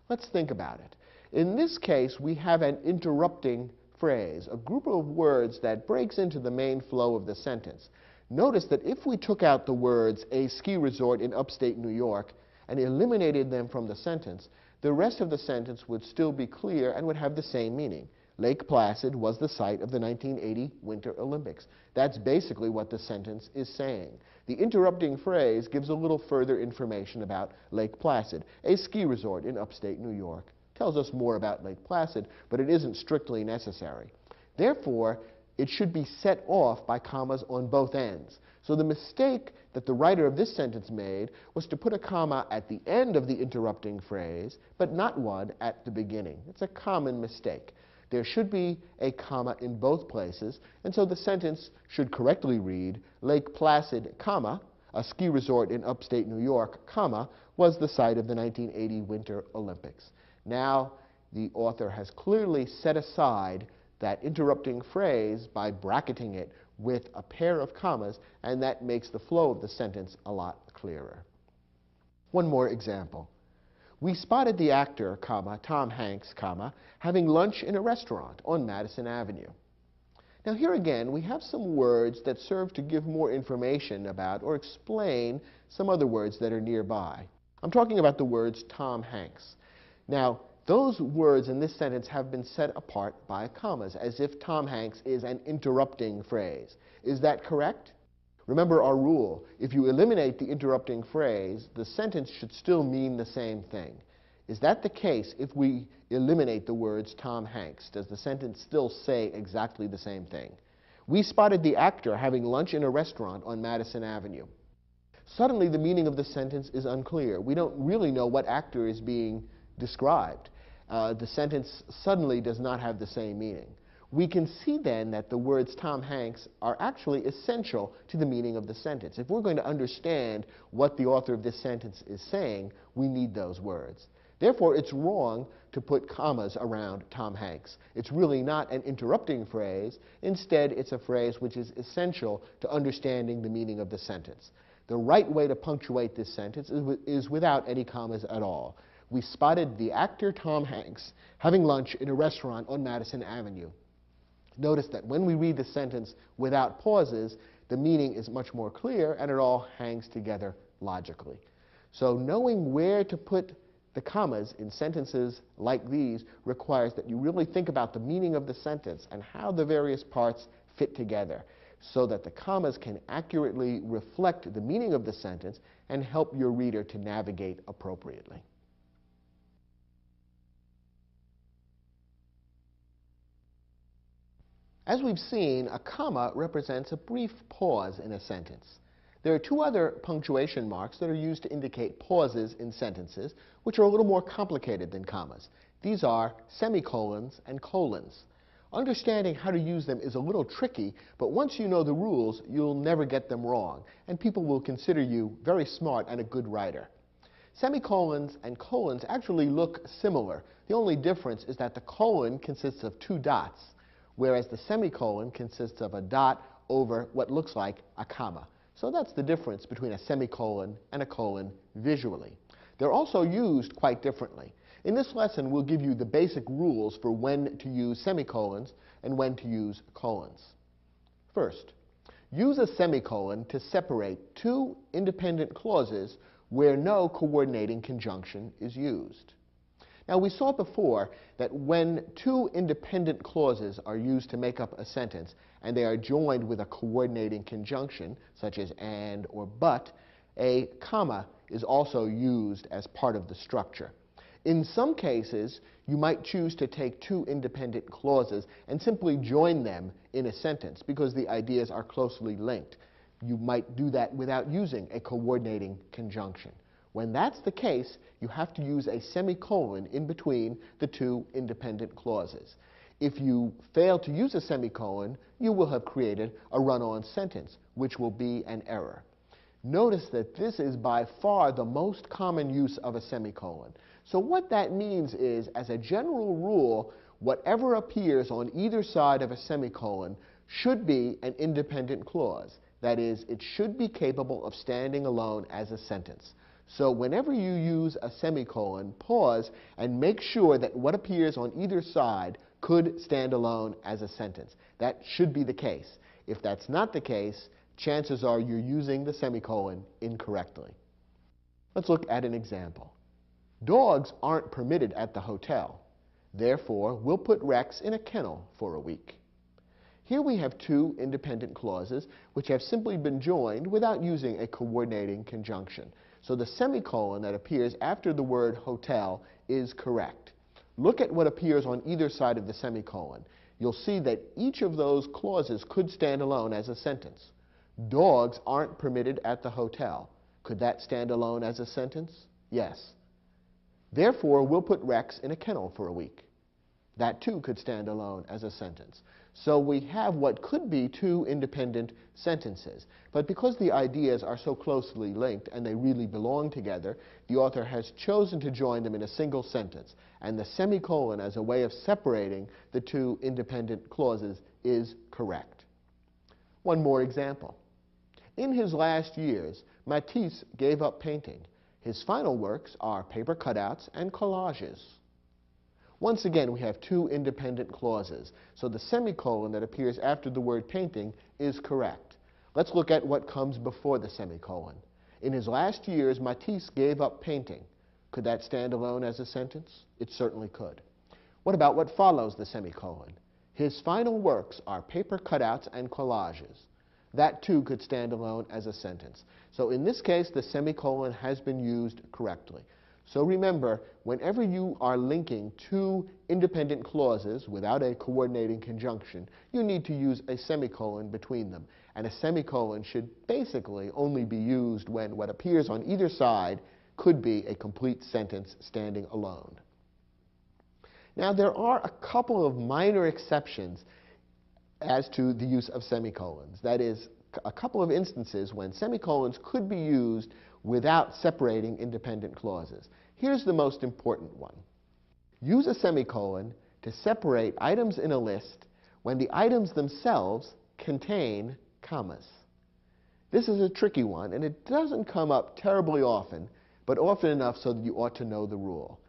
Speaker 1: Let's think about it. In this case, we have an interrupting phrase, a group of words that breaks into the main flow of the sentence. Notice that if we took out the words a ski resort in upstate New York and eliminated them from the sentence, the rest of the sentence would still be clear and would have the same meaning. Lake Placid was the site of the 1980 Winter Olympics. That's basically what the sentence is saying. The interrupting phrase gives a little further information about Lake Placid, a ski resort in upstate New York. Tells us more about Lake Placid, but it isn't strictly necessary. Therefore, it should be set off by commas on both ends. So the mistake that the writer of this sentence made was to put a comma at the end of the interrupting phrase, but not one at the beginning. It's a common mistake. There should be a comma in both places, and so the sentence should correctly read, Lake Placid, comma, a ski resort in upstate New York, comma, was the site of the 1980 Winter Olympics. Now, the author has clearly set aside that interrupting phrase by bracketing it with a pair of commas, and that makes the flow of the sentence a lot clearer. One more example. We spotted the actor, comma, Tom Hanks, comma, having lunch in a restaurant on Madison Avenue. Now here again, we have some words that serve to give more information about or explain some other words that are nearby. I'm talking about the words Tom Hanks. Now, those words in this sentence have been set apart by commas, as if Tom Hanks is an interrupting phrase. Is that correct? Remember our rule. If you eliminate the interrupting phrase, the sentence should still mean the same thing. Is that the case if we eliminate the words Tom Hanks? Does the sentence still say exactly the same thing? We spotted the actor having lunch in a restaurant on Madison Avenue. Suddenly, the meaning of the sentence is unclear. We don't really know what actor is being described. The sentence suddenly does not have the same meaning. We can see then that the words Tom Hanks are actually essential to the meaning of the sentence. If we're going to understand what the author of this sentence is saying, we need those words. Therefore, it's wrong to put commas around Tom Hanks. It's really not an interrupting phrase. Instead, it's a phrase which is essential to understanding the meaning of the sentence. The right way to punctuate this sentence is without any commas at all. We spotted the actor Tom Hanks having lunch in a restaurant on Madison Avenue. Notice that when we read the sentence without pauses, the meaning is much more clear and it all hangs together logically. So knowing where to put the commas in sentences like these requires that you really think about the meaning of the sentence and how the various parts fit together so that the commas can accurately reflect the meaning of the sentence and help your reader to navigate appropriately. As we've seen, a comma represents a brief pause in a sentence. There are two other punctuation marks that are used to indicate pauses in sentences, which are a little more complicated than commas. These are semicolons and colons. Understanding how to use them is a little tricky, but once you know the rules, you'll never get them wrong, and people will consider you very smart and a good writer. Semicolons and colons actually look similar. The only difference is that the colon consists of two dots, whereas the semicolon consists of a dot over what looks like a comma. So that's the difference between a semicolon and a colon visually. They're also used quite differently. In this lesson, we'll give you the basic rules for when to use semicolons and when to use colons. First, use a semicolon to separate two independent clauses where no coordinating conjunction is used. Now, we saw before that when two independent clauses are used to make up a sentence and they are joined with a coordinating conjunction, such as and or but, a comma is also used as part of the structure. In some cases, you might choose to take two independent clauses and simply join them in a sentence because the ideas are closely linked. you might do that without using a coordinating conjunction. When that's the case, you have to use a semicolon in between the two independent clauses. If you fail to use a semicolon, you will have created a run-on sentence, which will be an error. Notice that this is by far the most common use of a semicolon. So what that means is, as a general rule, whatever appears on either side of a semicolon should be an independent clause. That is, it should be capable of standing alone as a sentence. So whenever you use a semicolon, pause and make sure that what appears on either side could stand alone as a sentence. That should be the case. If that's not the case, chances are you're using the semicolon incorrectly. Let's look at an example. Dogs aren't permitted at the hotel. Therefore, we'll put Rex in a kennel for a week. Here we have two independent clauses which have simply been joined without using a coordinating conjunction. So the semicolon that appears after the word hotel is correct. Look at what appears on either side of the semicolon. You'll see that each of those clauses could stand alone as a sentence. Dogs aren't permitted at the hotel. Could that stand alone as a sentence? Yes. Therefore, we'll put Rex in a kennel for a week. That too could stand alone as a sentence. So we have what could be two independent sentences. But because the ideas are so closely linked and they really belong together, the author has chosen to join them in a single sentence. And the semicolon as a way of separating the two independent clauses is correct. One more example. In his last years, Matisse gave up painting. His final works are paper cutouts and collages. Once again, we have two independent clauses, so the semicolon that appears after the word painting is correct. Let's look at what comes before the semicolon. In his last years, Matisse gave up painting. Could that stand alone as a sentence? It certainly could. What about what follows the semicolon? His final works are paper cutouts and collages. That too could stand alone as a sentence. So in this case, the semicolon has been used correctly. So remember, whenever you are linking two independent clauses without a coordinating conjunction, you need to use a semicolon between them. And a semicolon should basically only be used when what appears on either side could be a complete sentence standing alone. Now, there are a couple of minor exceptions as to the use of semicolons. That is, a couple of instances when semicolons could be used without separating independent clauses. Here's the most important one. Use a semicolon to separate items in a list when the items themselves contain commas. This is a tricky one, and it doesn't come up terribly often, but often enough so that you ought to know the rule.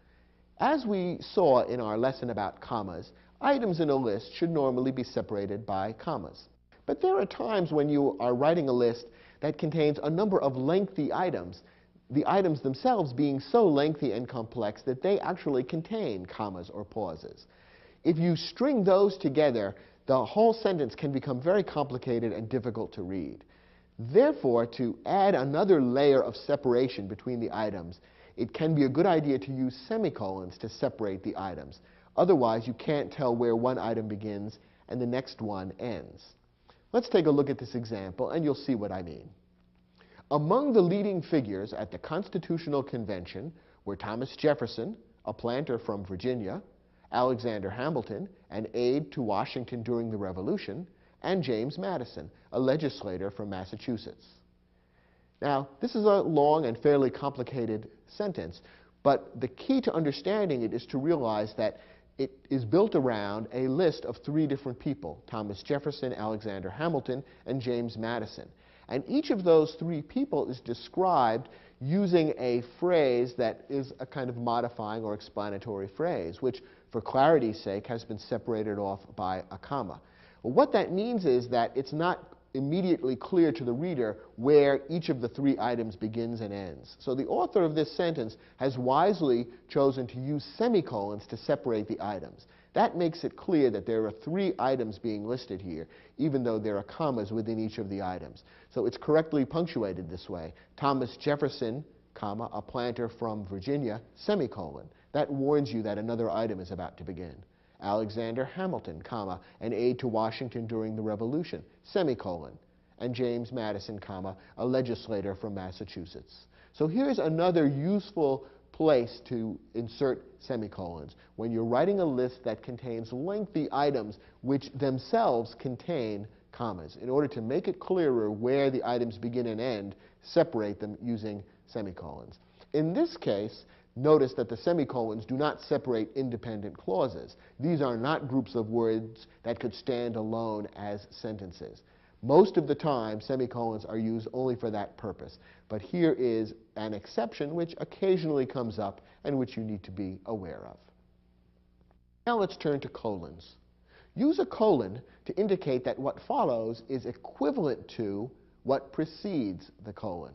Speaker 1: As we saw in our lesson about commas, items in a list should normally be separated by commas. But there are times when you are writing a list that contains a number of lengthy items, the items themselves being so lengthy and complex that they actually contain commas or pauses. If you string those together, the whole sentence can become very complicated and difficult to read. Therefore, to add another layer of separation between the items, it can be a good idea to use semicolons to separate the items. Otherwise, you can't tell where one item begins and the next one ends. Let's take a look at this example, and you'll see what I mean. Among the leading figures at the Constitutional Convention were Thomas Jefferson, a planter from Virginia, Alexander Hamilton, an aide to Washington during the Revolution, and James Madison, a legislator from Massachusetts. Now, this is a long and fairly complicated sentence, but the key to understanding it is to realize that it is built around a list of three different people: Thomas Jefferson, Alexander Hamilton, and James Madison. And each of those three people is described using a phrase that is a kind of modifying or explanatory phrase, which, for clarity's sake, has been separated off by a comma. Well, what that means is that it's not immediately clear to the reader where each of the three items begins and ends. So the author of this sentence has wisely chosen to use semicolons to separate the items. That makes it clear that there are three items being listed here, even though there are commas within each of the items. So it's correctly punctuated this way: Thomas Jefferson, comma, a planter from Virginia, semicolon. That warns you that another item is about to begin. Alexander Hamilton, comma, an aide to Washington during the Revolution, semicolon. and James Madison, comma, a legislator from Massachusetts. So here's another useful place to insert semicolons when you're writing a list that contains lengthy items which themselves contain commas. In order to make it clearer where the items begin and end, separate them using semicolons. In this case, notice that the semicolons do not separate independent clauses. These are not groups of words that could stand alone as sentences. Most of the time, semicolons are used only for that purpose. But here is an exception which occasionally comes up and which you need to be aware of. Now let's turn to colons. Use a colon to indicate that what follows is equivalent to what precedes the colon.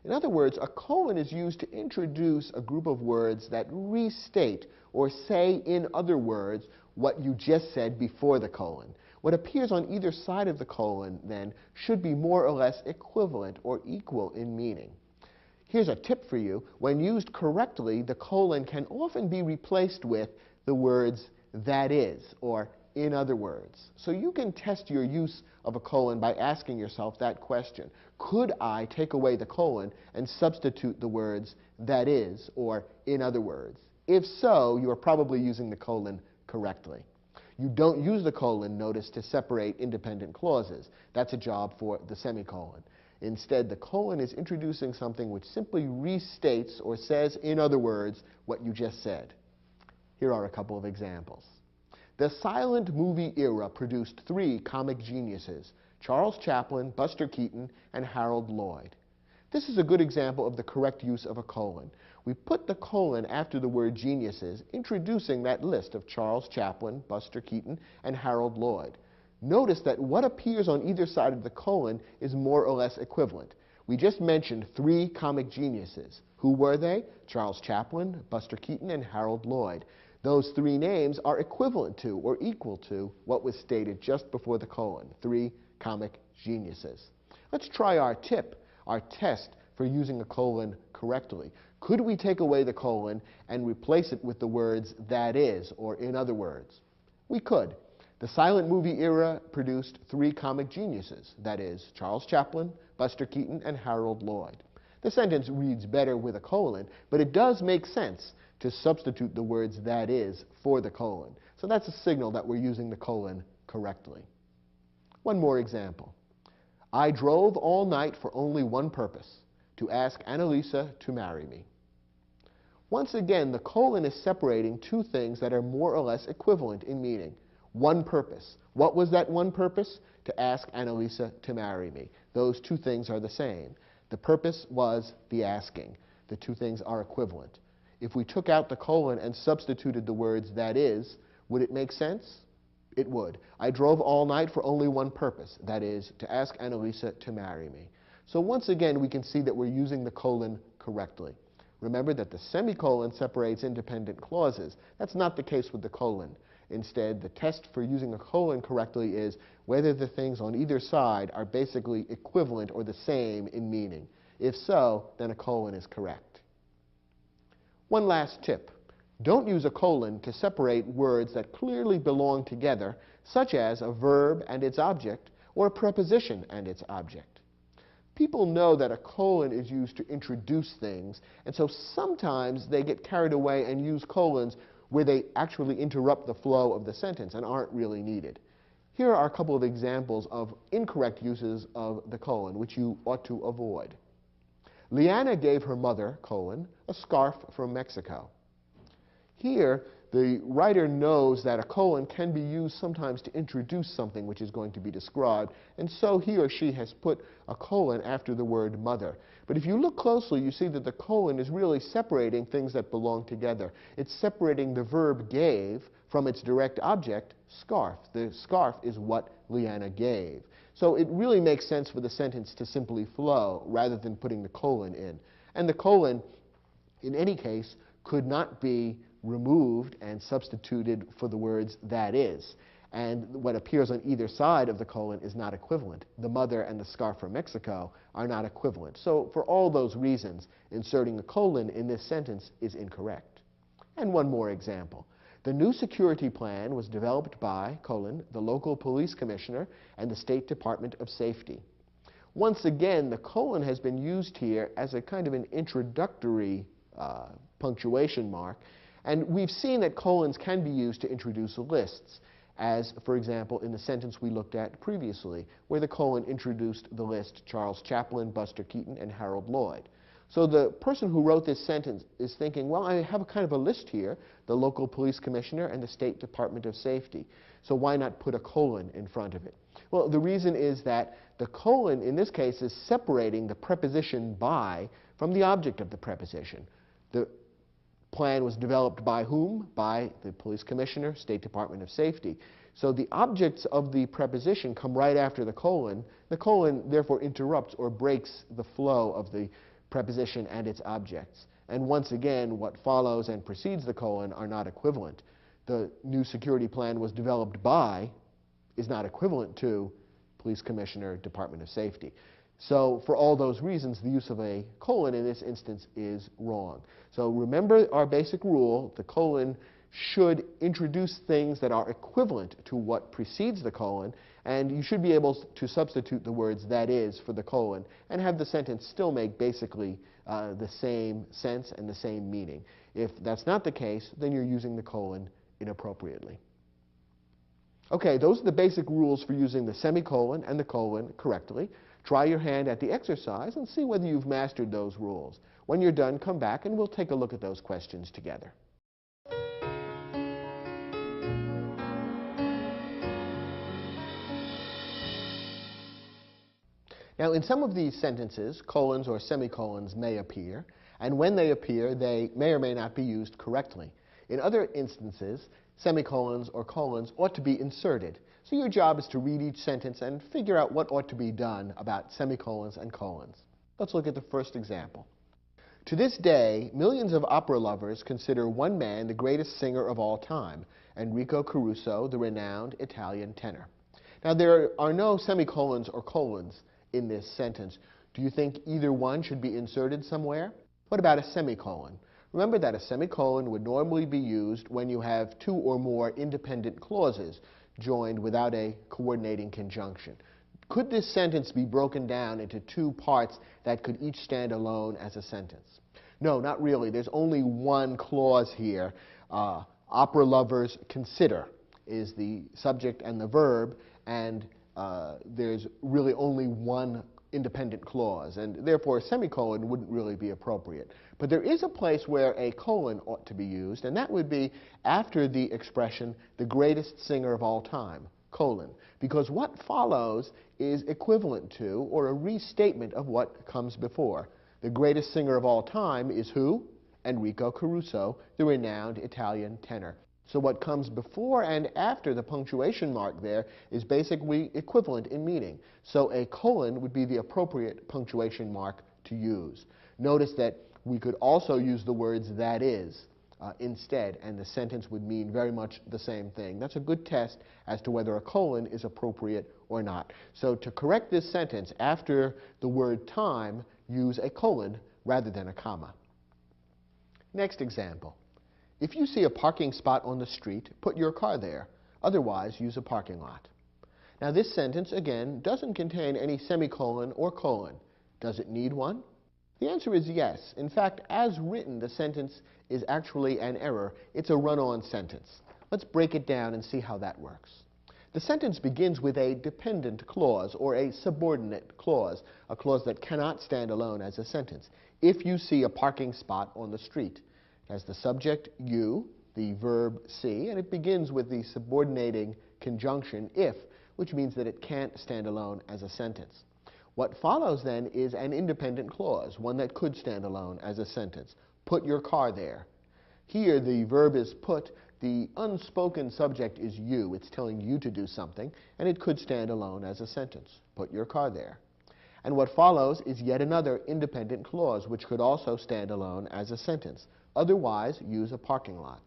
Speaker 1: In other words, a colon is used to introduce a group of words that restate or say in other words what you just said before the colon. What appears on either side of the colon, then, should be more or less equivalent or equal in meaning. Here's a tip for you. When used correctly, the colon can often be replaced with the words "that is" or "in other words." So you can test your use of a colon by asking yourself that question. Could I take away the colon and substitute the words "that is" or "in other words"? If so, you are probably using the colon correctly. You don't use the colon, notice, to separate independent clauses. That's a job for the semicolon. Instead, the colon is introducing something which simply restates or says, in other words, what you just said. Here are a couple of examples. The silent movie era produced three comic geniuses: Charles Chaplin, Buster Keaton, and Harold Lloyd. This is a good example of the correct use of a colon. We put the colon after the word geniuses, introducing that list of Charles Chaplin, Buster Keaton, and Harold Lloyd. Notice that what appears on either side of the colon is more or less equivalent. We just mentioned three comic geniuses. Who were they? Charles Chaplin, Buster Keaton, and Harold Lloyd. Those three names are equivalent to or equal to what was stated just before the colon, three comic geniuses. Let's try our tip, our test for using a colon correctly. Could we take away the colon and replace it with the words "that is" or "in other words"? We could. The silent movie era produced three comic geniuses, that is, Charles Chaplin, Buster Keaton, and Harold Lloyd. The sentence reads better with a colon, but it does make sense to substitute the words "that is" for the colon. So that's a signal that we're using the colon correctly. One more example. I drove all night for only one purpose: to ask Annalisa to marry me. Once again, the colon is separating two things that are more or less equivalent in meaning. One purpose. What was that one purpose? To ask Annalisa to marry me. Those two things are the same. The purpose was the asking. The two things are equivalent. If we took out the colon and substituted the words "that is," would it make sense? It would. I drove all night for only one purpose, that is, to ask Annalisa to marry me. So once again, we can see that we're using the colon correctly. Remember that the semicolon separates independent clauses. That's not the case with the colon. Instead, the test for using a colon correctly is whether the things on either side are basically equivalent or the same in meaning. If so, then a colon is correct. One last tip. Don't use a colon to separate words that clearly belong together, such as a verb and its object, or a preposition and its object. People know that a colon is used to introduce things, and so sometimes they get carried away and use colons where they actually interrupt the flow of the sentence and aren't really needed. Here are a couple of examples of incorrect uses of the colon, which you ought to avoid. Leanna gave her mother, colon, a scarf from Mexico. Here, the writer knows that a colon can be used sometimes to introduce something which is going to be described, and so he or she has put a colon after the word mother. But if you look closely, you see that the colon is really separating things that belong together. It's separating the verb gave from its direct object, scarf. The scarf is what Leanna gave. So it really makes sense for the sentence to simply flow rather than putting the colon in. And the colon, in any case, could not be removed and substituted for the words "that is." And what appears on either side of the colon is not equivalent. The mother and the scarf from Mexico are not equivalent. So for all those reasons, inserting a colon in this sentence is incorrect. And one more example. The new security plan was developed by, the local police commissioner and the State Department of Safety. Once again, the colon has been used here as a kind of an introductory punctuation mark, and we've seen that colons can be used to introduce lists, as, for example, in the sentence we looked at previously, where the colon introduced the list Charles Chaplin, Buster Keaton, and Harold Lloyd. So the person who wrote this sentence is thinking, well, I have a kind of a list here, the local police commissioner and the State Department of Safety. So why not put a colon in front of it? Well, the reason is that the colon, in this case, is separating the preposition by from the object of the preposition. The plan was developed by whom? By the police commissioner, State Department of Safety. So the objects of the preposition come right after the colon. The colon, therefore, interrupts or breaks the flow of the preposition and its objects. And once again, what follows and precedes the colon are not equivalent. The new security plan was developed by is not equivalent to police commissioner, Department of Safety. So for all those reasons, the use of a colon in this instance is wrong. So remember our basic rule, the colon should introduce things that are equivalent to what precedes the colon, and you should be able to substitute the words "that is" for the colon and have the sentence still make basically the same sense and the same meaning. If that's not the case, then you're using the colon inappropriately. Okay, those are the basic rules for using the semicolon and the colon correctly. Try your hand at the exercise and see whether you've mastered those rules. When you're done, come back and we'll take a look at those questions together. Now, in some of these sentences, colons or semicolons may appear, and when they appear, they may or may not be used correctly. In other instances, semicolons or colons ought to be inserted. So your job is to read each sentence and figure out what ought to be done about semicolons and colons. Let's look at the first example. To this day, millions of opera lovers consider one man the greatest singer of all time, Enrico Caruso, the renowned Italian tenor. Now, there are no semicolons or colons in this sentence. Do you think either one should be inserted somewhere? What about a semicolon? Remember that a semicolon would normally be used when you have two or more independent clauses joined without a coordinating conjunction. Could this sentence be broken down into two parts that could each stand alone as a sentence? No, not really. There's only one clause here. Opera lovers consider is the subject and the verb, and there's really only one independent clause, and therefore a semicolon wouldn't really be appropriate. But there is a place where a colon ought to be used, and that would be after the expression, the greatest singer of all time, colon, because what follows is equivalent to or a restatement of what comes before. The greatest singer of all time is who? Enrico Caruso, the renowned Italian tenor. So what comes before and after the punctuation mark there is basically equivalent in meaning. So a colon would be the appropriate punctuation mark to use. Notice that we could also use the words "that is" instead, and the sentence would mean very much the same thing. That's a good test as to whether a colon is appropriate or not. So to correct this sentence, after the word time, use a colon rather than a comma. Next example. If you see a parking spot on the street, put your car there. Otherwise, use a parking lot. Now, this sentence, again, doesn't contain any semicolon or colon. Does it need one? The answer is yes. In fact, as written, the sentence is actually an error. It's a run-on sentence. Let's break it down and see how that works. The sentence begins with a dependent clause or a subordinate clause, a clause that cannot stand alone as a sentence. If you see a parking spot on the street, it has the subject you, the verb see, and it begins with the subordinating conjunction if, which means that it can't stand alone as a sentence. What follows then is an independent clause, one that could stand alone as a sentence. Put your car there. Here the verb is put, the unspoken subject is you. It's telling you to do something, and it could stand alone as a sentence. Put your car there. And what follows is yet another independent clause, which could also stand alone as a sentence. Otherwise, use a parking lot.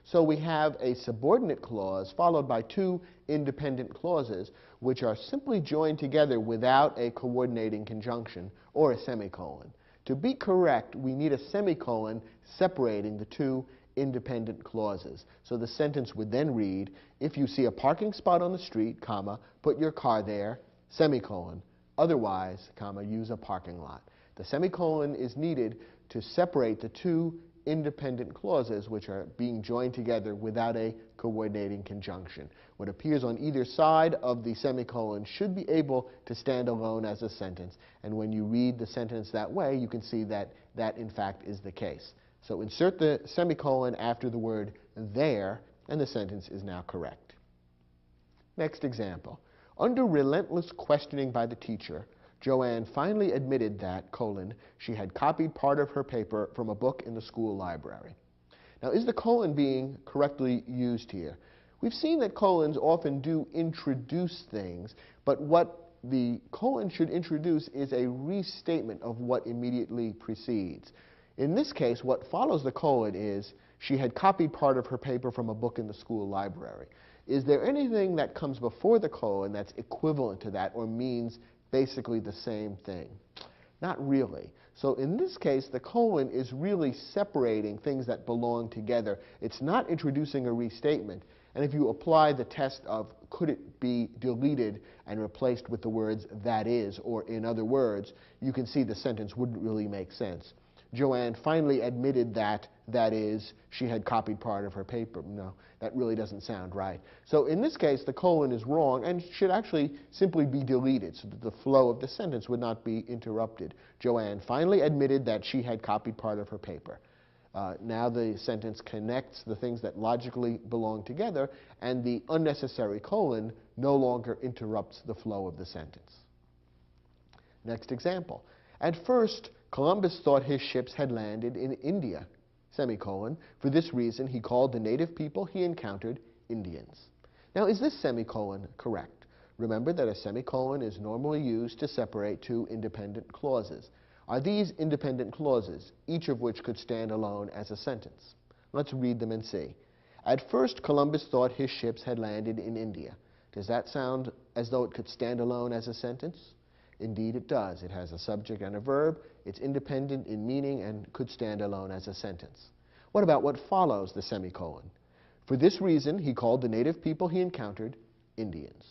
Speaker 1: So we have a subordinate clause followed by two independent clauses, which are simply joined together without a coordinating conjunction or a semicolon. To be correct, we need a semicolon separating the two independent clauses. So the sentence would then read, if you see a parking spot on the street, comma, put your car there, semicolon. Otherwise, comma, use a parking lot. The semicolon is needed to separate the two independent clauses which are being joined together without a coordinating conjunction. What appears on either side of the semicolon should be able to stand alone as a sentence. And when you read the sentence that way, you can see that that in fact is the case. So insert the semicolon after the word there, and the sentence is now correct. Next example. Under relentless questioning by the teacher, Joanne finally admitted that, colon, she had copied part of her paper from a book in the school library. Now, is the colon being correctly used here? We've seen that colons often do introduce things, but what the colon should introduce is a restatement of what immediately precedes. In this case, what follows the colon is, she had copied part of her paper from a book in the school library. Is there anything that comes before the colon that's equivalent to that or means basically the same thing? Not really. So in this case, the colon is really separating things that belong together. It's not introducing a restatement. And if you apply the test of could it be deleted and replaced with the words that is, or in other words, you can see the sentence wouldn't really make sense. Joanne finally admitted that, that is, she had copied part of her paper. No, that really doesn't sound right. So in this case, the colon is wrong and should actually simply be deleted so that the flow of the sentence would not be interrupted. Joanne finally admitted that she had copied part of her paper. Now the sentence connects the things that logically belong together, and the unnecessary colon no longer interrupts the flow of the sentence. Next example. At first, Columbus thought his ships had landed in India, semicolon. For this reason, he called the native people he encountered Indians. Now, is this semicolon correct? Remember that a semicolon is normally used to separate two independent clauses. Are these independent clauses, each of which could stand alone as a sentence? Let's read them and see. At first, Columbus thought his ships had landed in India. Does that sound as though it could stand alone as a sentence? Indeed, it does. It has a subject and a verb. It's independent in meaning and could stand alone as a sentence. What about what follows the semicolon? For this reason, he called the native people he encountered Indians.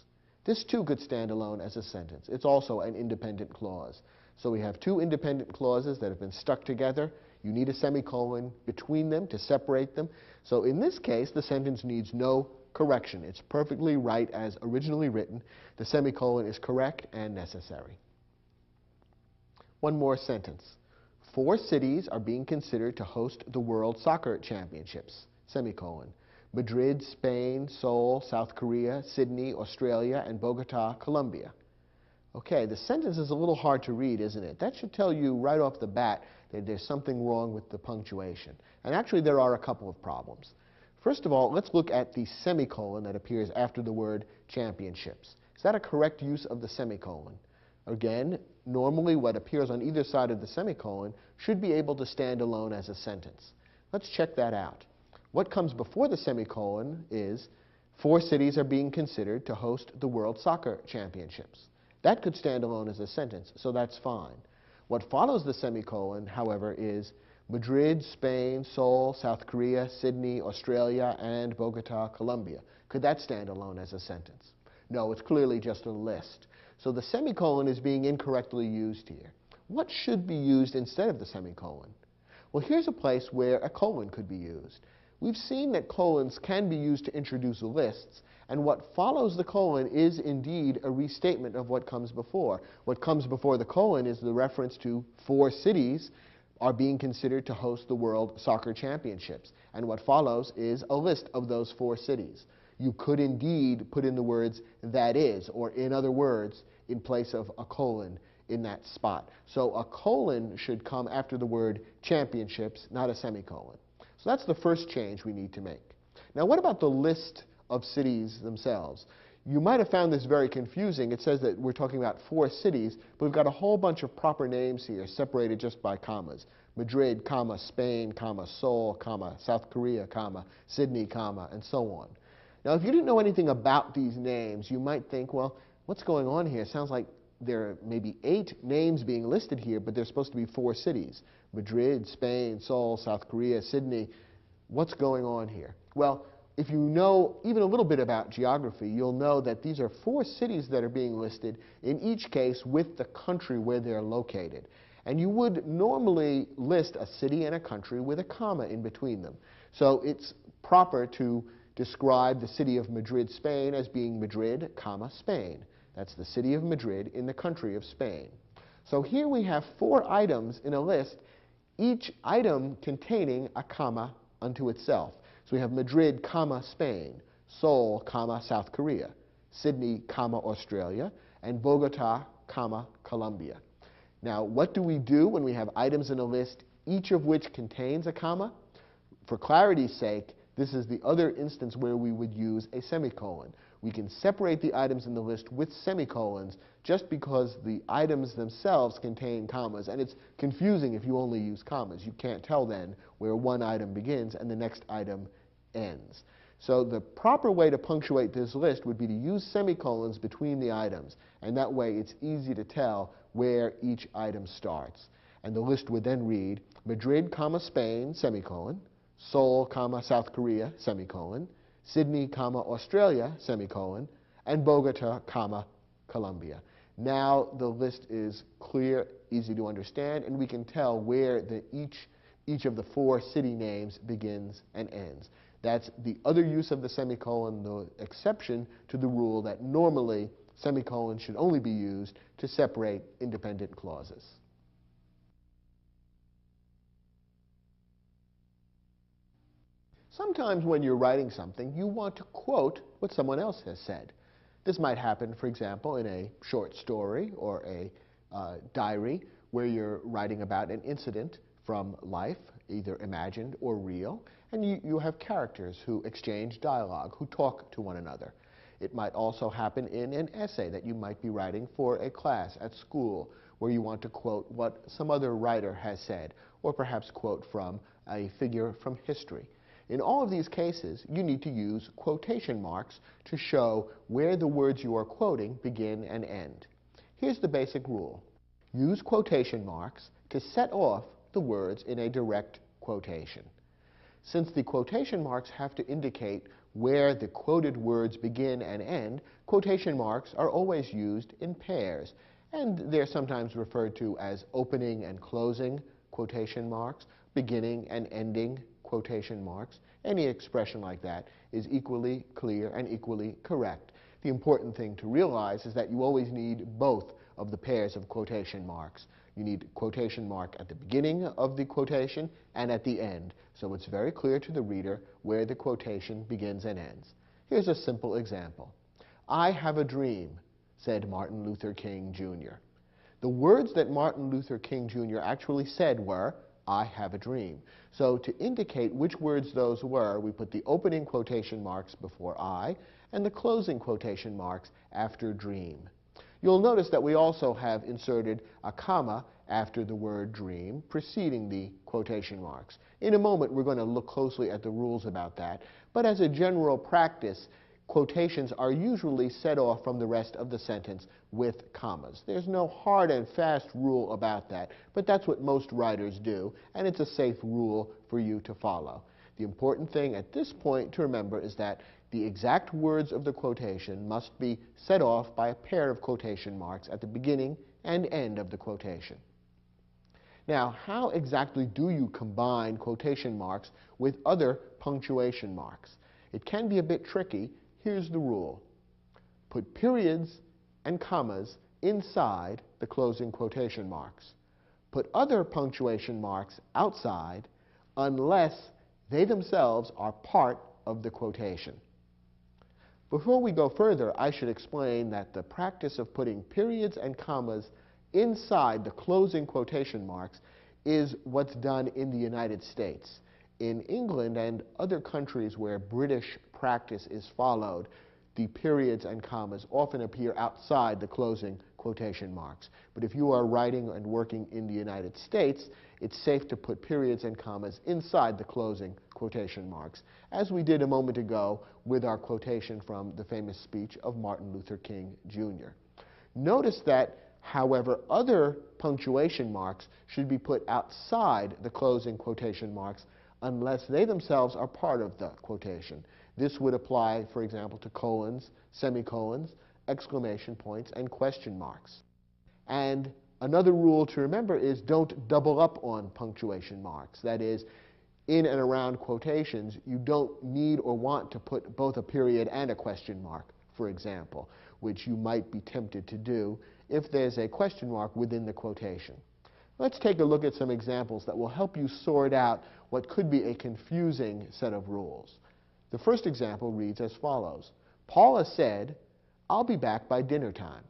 Speaker 1: This too could stand alone as a sentence. It's also an independent clause. So we have two independent clauses that have been stuck together. You need a semicolon between them to separate them. So in this case, the sentence needs no correction. It's perfectly right as originally written. The semicolon is correct and necessary. One more sentence. 4 cities are being considered to host the World Soccer Championships, semicolon. Madrid, Spain, Seoul, South Korea, Sydney, Australia, and Bogota, Colombia. Okay, the sentence is a little hard to read, isn't it? That should tell you right off the bat that there's something wrong with the punctuation. And actually, there are a couple of problems. First of all, let's look at the semicolon that appears after the word championships. Is that a correct use of the semicolon? Again, normally what appears on either side of the semicolon should be able to stand alone as a sentence. Let's check that out. What comes before the semicolon is 4 cities are being considered to host the World Soccer Championships. That could stand alone as a sentence, so that's fine. What follows the semicolon, however, is Madrid, Spain, Seoul, South Korea, Sydney, Australia, and Bogota, Colombia. Could that stand alone as a sentence? No, it's clearly just a list. So the semicolon is being incorrectly used here. What should be used instead of the semicolon? Well, here's a place where a colon could be used. We've seen that colons can be used to introduce lists, and what follows the colon is indeed a restatement of what comes before. What comes before the colon is the reference to 4 cities are being considered to host the World Soccer Championships. And what follows is a list of those 4 cities. You could indeed put in the words that is, or in other words, in place of a colon in that spot. So a colon should come after the word championships, not a semicolon. So that's the first change we need to make. Now, what about the list of cities themselves? You might have found this very confusing. It says that we're talking about 4 cities, but we've got a whole bunch of proper names here separated just by commas. Madrid, comma, Spain, comma, Seoul, comma, South Korea, comma, Sydney, comma, and so on. Now, if you didn't know anything about these names, you might think, well, what's going on here? It sounds like there are maybe 8 names being listed here, but there's supposed to be 4 cities. Madrid, Spain, Seoul, South Korea, Sydney. What's going on here? Well, if you know even a little bit about geography, you'll know that these are 4 cities that are being listed, in each case with the country where they're located. And you would normally list a city and a country with a comma in between them. So it's proper to describe the city of Madrid, Spain as being Madrid, comma, Spain. That's the city of Madrid in the country of Spain. So here we have 4 items in a list, each item containing a comma unto itself. So we have Madrid, comma, Spain, Seoul, comma, South Korea, Sydney, comma, Australia, and Bogota, comma, Colombia. Now, what do we do when we have items in a list, each of which contains a comma? For clarity's sake, this is the other instance where we would use a semicolon. We can separate the items in the list with semicolons just because the items themselves contain commas. And it's confusing if you only use commas. You can't tell then where one item begins and the next item ends. So the proper way to punctuate this list would be to use semicolons between the items. And that way it's easy to tell where each item starts. And the list would then read Madrid, comma, Spain, semicolon, Seoul, comma, South Korea, semicolon, Sydney, comma, Australia, semicolon, and Bogota, comma, Colombia. Now the list is clear, easy to understand, and we can tell where each of the 4 city names begins and ends. That's the other use of the semicolon, the exception to the rule that normally semicolons should only be used to separate independent clauses. Sometimes when you're writing something, you want to quote what someone else has said. This might happen, for example, in a short story or a diary where you're writing about an incident from life, either imagined or real, and you have characters who exchange dialogue, who talk to one another. It might also happen in an essay that you might be writing for a class at school where you want to quote what some other writer has said, or perhaps quote from a figure from history. In all of these cases, you need to use quotation marks to show where the words you are quoting begin and end. Here's the basic rule. Use quotation marks to set off the words in a direct quotation. Since the quotation marks have to indicate where the quoted words begin and end, quotation marks are always used in pairs, and they're sometimes referred to as opening and closing quotation marks, beginning and ending quotation marks. Any expression like that is equally clear and equally correct. The important thing to realize is that you always need both of the pairs of quotation marks. You need a quotation mark at the beginning of the quotation and at the end, so it's very clear to the reader where the quotation begins and ends. Here's a simple example. "I have a dream," said Martin Luther King, Jr. The words that Martin Luther King, Jr. actually said were, "I have a dream." So to indicate which words those were, we put the opening quotation marks before I and the closing quotation marks after dream. You'll notice that we also have inserted a comma after the word dream, preceding the quotation marks. In a moment, we're going to look closely at the rules about that, but as a general practice, quotations are usually set off from the rest of the sentence with commas. There's no hard and fast rule about that, but that's what most writers do, and it's a safe rule for you to follow. The important thing at this point to remember is that the exact words of the quotation must be set off by a pair of quotation marks at the beginning and end of the quotation. Now, how exactly do you combine quotation marks with other punctuation marks? It can be a bit tricky. Here's the rule. Put periods and commas inside the closing quotation marks. Put other punctuation marks outside unless they themselves are part of the quotation. Before we go further, I should explain that the practice of putting periods and commas inside the closing quotation marks is what's done in the United States. In England and other countries where British practice is followed, the periods and commas often appear outside the closing quotation marks. But if you are writing and working in the United States, it's safe to put periods and commas inside the closing quotation marks, as we did a moment ago with our quotation from the famous speech of Martin Luther King, Jr. Notice that, however, other punctuation marks should be put outside the closing quotation marks unless they themselves are part of the quotation. This would apply, for example, to colons, semicolons, exclamation points, and question marks. And another rule to remember is don't double up on punctuation marks. That is, in and around quotations, you don't need or want to put both a period and a question mark, for example, which you might be tempted to do if there's a question mark within the quotation. Let's take a look at some examples that will help you sort out what could be a confusing set of rules. The first example reads as follows. Paula said, "I'll be back by dinner time."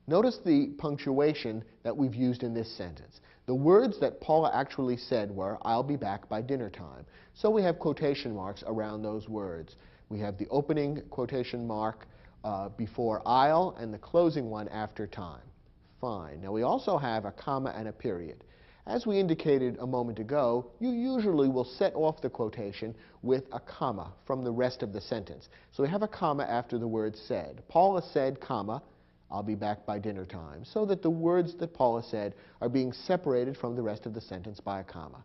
Speaker 1: Notice the punctuation that we've used in this sentence. The words that Paula actually said were, "I'll be back by dinner time." So we have quotation marks around those words. We have the opening quotation mark before "I'll" and the closing one after "time." Fine. Now we also have a comma and a period. As we indicated a moment ago, you usually will set off the quotation with a comma from the rest of the sentence. So we have a comma after the word said. Paula said, comma, "I'll be back by dinner time," so that the words that Paula said are being separated from the rest of the sentence by a comma.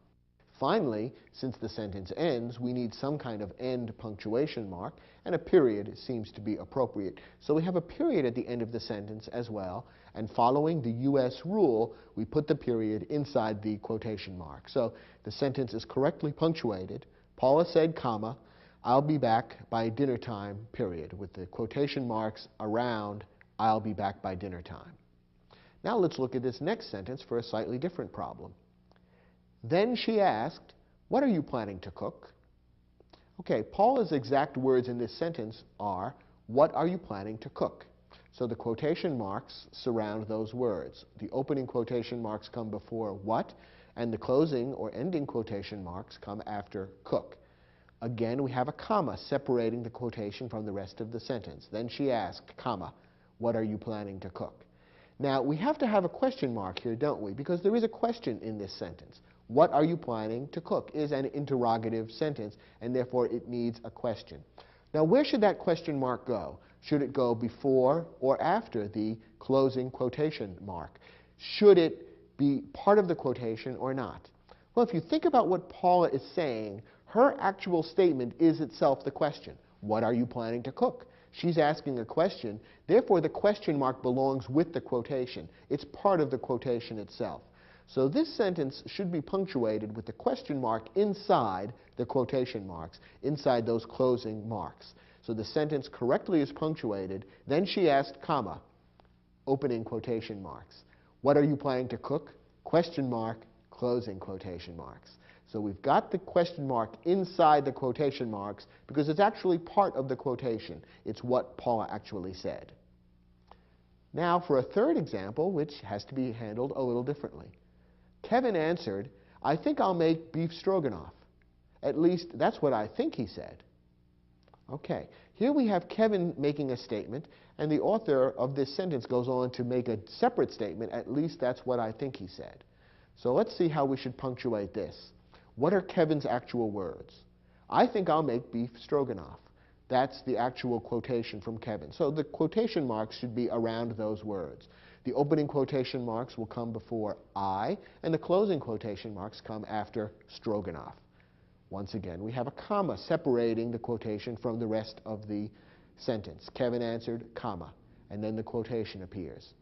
Speaker 1: Finally, since the sentence ends, we need some kind of end punctuation mark, and a period seems to be appropriate. So we have a period at the end of the sentence as well, and following the U.S. rule, we put the period inside the quotation mark. So the sentence is correctly punctuated. Paula said, comma, "I'll be back by dinner time," period, with the quotation marks around "I'll be back by dinner time." Now let's look at this next sentence for a slightly different problem. Then she asked, "What are you planning to cook?" Okay, Paula's exact words in this sentence are, "What are you planning to cook?" So the quotation marks surround those words. The opening quotation marks come before "what," and the closing or ending quotation marks come after "cook." Again, we have a comma separating the quotation from the rest of the sentence. Then she asked, comma, "What are you planning to cook?" Now, we have to have a question mark here, don't we? Because there is a question in this sentence. What are you planning to cook is an interrogative sentence, and therefore it needs a question. Now, where should that question mark go? Should it go before or after the closing quotation mark? Should it be part of the quotation or not? Well, if you think about what Paula is saying, her actual statement is itself the question. What are you planning to cook? She's asking a question, therefore the question mark belongs with the quotation. It's part of the quotation itself. So this sentence should be punctuated with the question mark inside the quotation marks, inside those closing marks. So the sentence correctly is punctuated. Then she asked, comma, opening quotation marks. What are you planning to cook? Question mark, closing quotation marks. So we've got the question mark inside the quotation marks because it's actually part of the quotation. It's what Paula actually said. Now for a third example, which has to be handled a little differently. Kevin answered, "I think I'll make beef stroganoff. At least that's what I think he said." Okay, here we have Kevin making a statement, and the author of this sentence goes on to make a separate statement, "At least that's what I think he said." So let's see how we should punctuate this. What are Kevin's actual words? "I think I'll make beef stroganoff." That's the actual quotation from Kevin. So the quotation marks should be around those words. The opening quotation marks will come before "I," and the closing quotation marks come after stroganoff. Once again, we have a comma separating the quotation from the rest of the sentence. Kevin answered, comma, and then the quotation appears.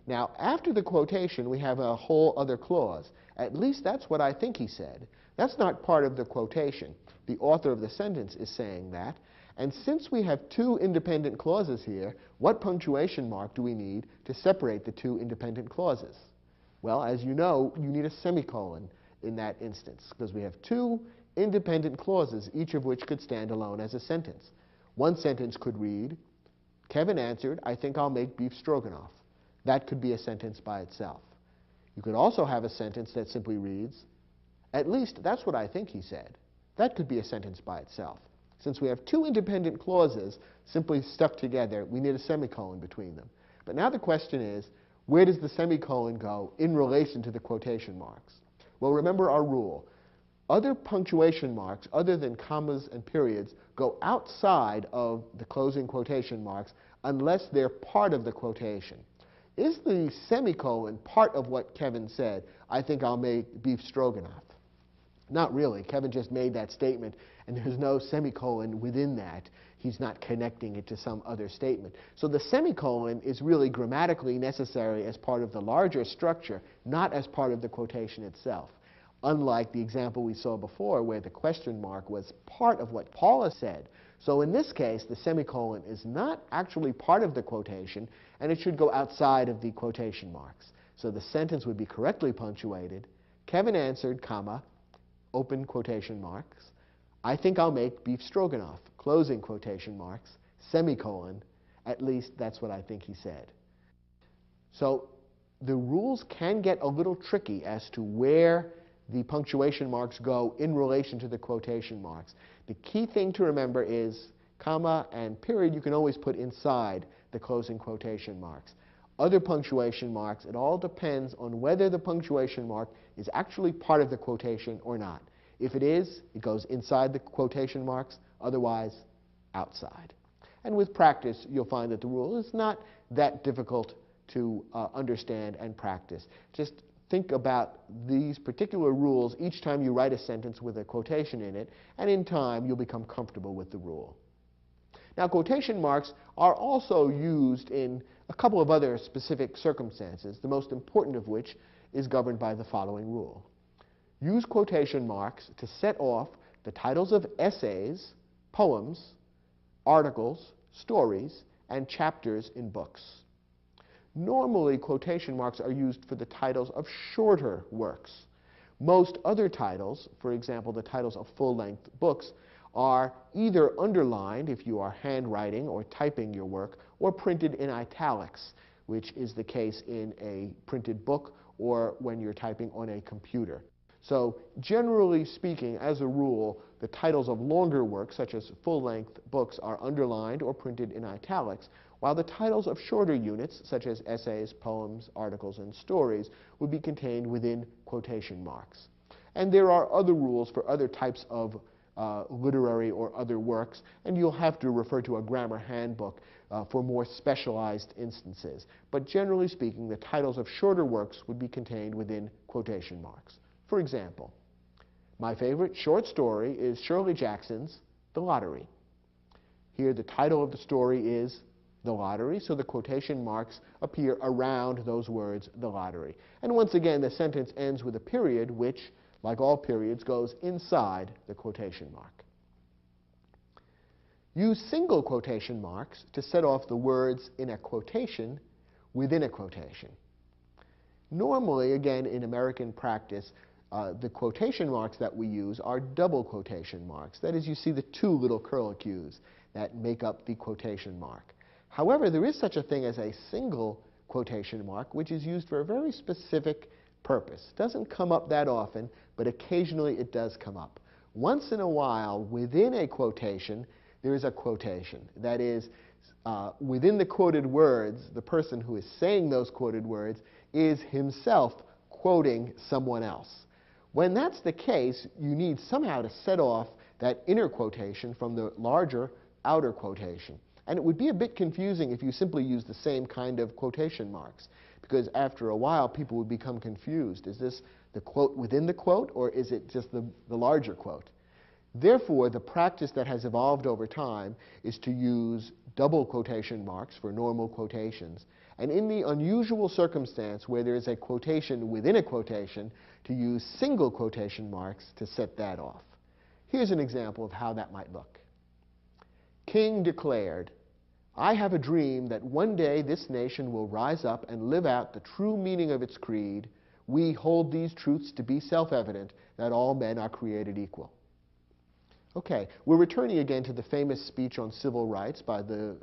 Speaker 1: Now, after the quotation, we have a whole other clause. "At least that's what I think he said." That's not part of the quotation. The author of the sentence is saying that. And since we have two independent clauses here, what punctuation mark do we need to separate the two independent clauses? Well, as you know, you need a semicolon in that instance, because we have two independent clauses, each of which could stand alone as a sentence. One sentence could read, "Kevin answered, I think I'll make beef stroganoff." That could be a sentence by itself. You could also have a sentence that simply reads, "At least that's what I think he said." That could be a sentence by itself. Since we have two independent clauses simply stuck together, we need a semicolon between them. But now the question is, where does the semicolon go in relation to the quotation marks? Well, remember our rule. Other punctuation marks, other than commas and periods, go outside of the closing quotation marks unless they're part of the quotation. Is the semicolon part of what Kevin said, "I think I'll make beef stroganoff"? Not really. Kevin just made that statement, and there's no semicolon within that. He's not connecting it to some other statement. So the semicolon is really grammatically necessary as part of the larger structure, not as part of the quotation itself. Unlike the example we saw before where the question mark was part of what Paula said. So in this case, the semicolon is not actually part of the quotation, and it should go outside of the quotation marks. So the sentence would be correctly punctuated. Kevin answered, comma, open quotation marks. I think I'll make beef stroganoff, closing quotation marks, semicolon. At least that's what I think he said. So the rules can get a little tricky as to where the punctuation marks go in relation to the quotation marks. The key thing to remember is comma and period you can always put inside the closing quotation marks. Other punctuation marks, it all depends on whether the punctuation mark is actually part of the quotation or not. If it is, it goes inside the quotation marks, otherwise outside. And with practice, you'll find that the rule is not that difficult to understand and practice. Just think about these particular rules each time you write a sentence with a quotation in it, and in time you'll become comfortable with the rule. Now, quotation marks are also used in a couple of other specific circumstances, the most important of which is governed by the following rule. Use quotation marks to set off the titles of essays, poems, articles, stories, and chapters in books. Normally, quotation marks are used for the titles of shorter works. Most other titles, for example, the titles of full-length books, are either underlined if you are handwriting or typing your work, or printed in italics, which is the case in a printed book or when you're typing on a computer. So generally speaking, as a rule, the titles of longer works, such as full-length books, are underlined or printed in italics, while the titles of shorter units, such as essays, poems, articles, and stories, would be contained within quotation marks. And there are other rules for other types of literary or other works, and you'll have to refer to a grammar handbook for more specialized instances. But generally speaking, the titles of shorter works would be contained within quotation marks. For example, my favorite short story is Shirley Jackson's The Lottery. Here the title of the story is The Lottery, so the quotation marks appear around those words, The Lottery. And once again, the sentence ends with a period which, like all periods, goes inside the quotation mark. Use single quotation marks to set off the words in a quotation within a quotation. Normally, again, in American practice, the quotation marks that we use are double quotation marks. That is, you see the two little curlicues that make up the quotation mark. However, there is such a thing as a single quotation mark, which is used for a very specific purpose. It doesn't come up that often, but occasionally it does come up. Once in a while, within a quotation, there is a quotation. That is, within the quoted words, the person who is saying those quoted words is himself quoting someone else. When that's the case, you need somehow to set off that inner quotation from the larger outer quotation. And it would be a bit confusing if you simply use the same kind of quotation marks, because after a while people would become confused. Is this the quote within the quote, or is it just the larger quote? Therefore, the practice that has evolved over time is to use double quotation marks for normal quotations, and in the unusual circumstance where there is a quotation within a quotation, to use single quotation marks to set that off. Here's an example of how that might look. King declared, I have a dream that one day this nation will rise up and live out the true meaning of its creed. We hold these truths to be self-evident, that all men are created equal. Okay, we're returning again to the famous speech on civil rights by the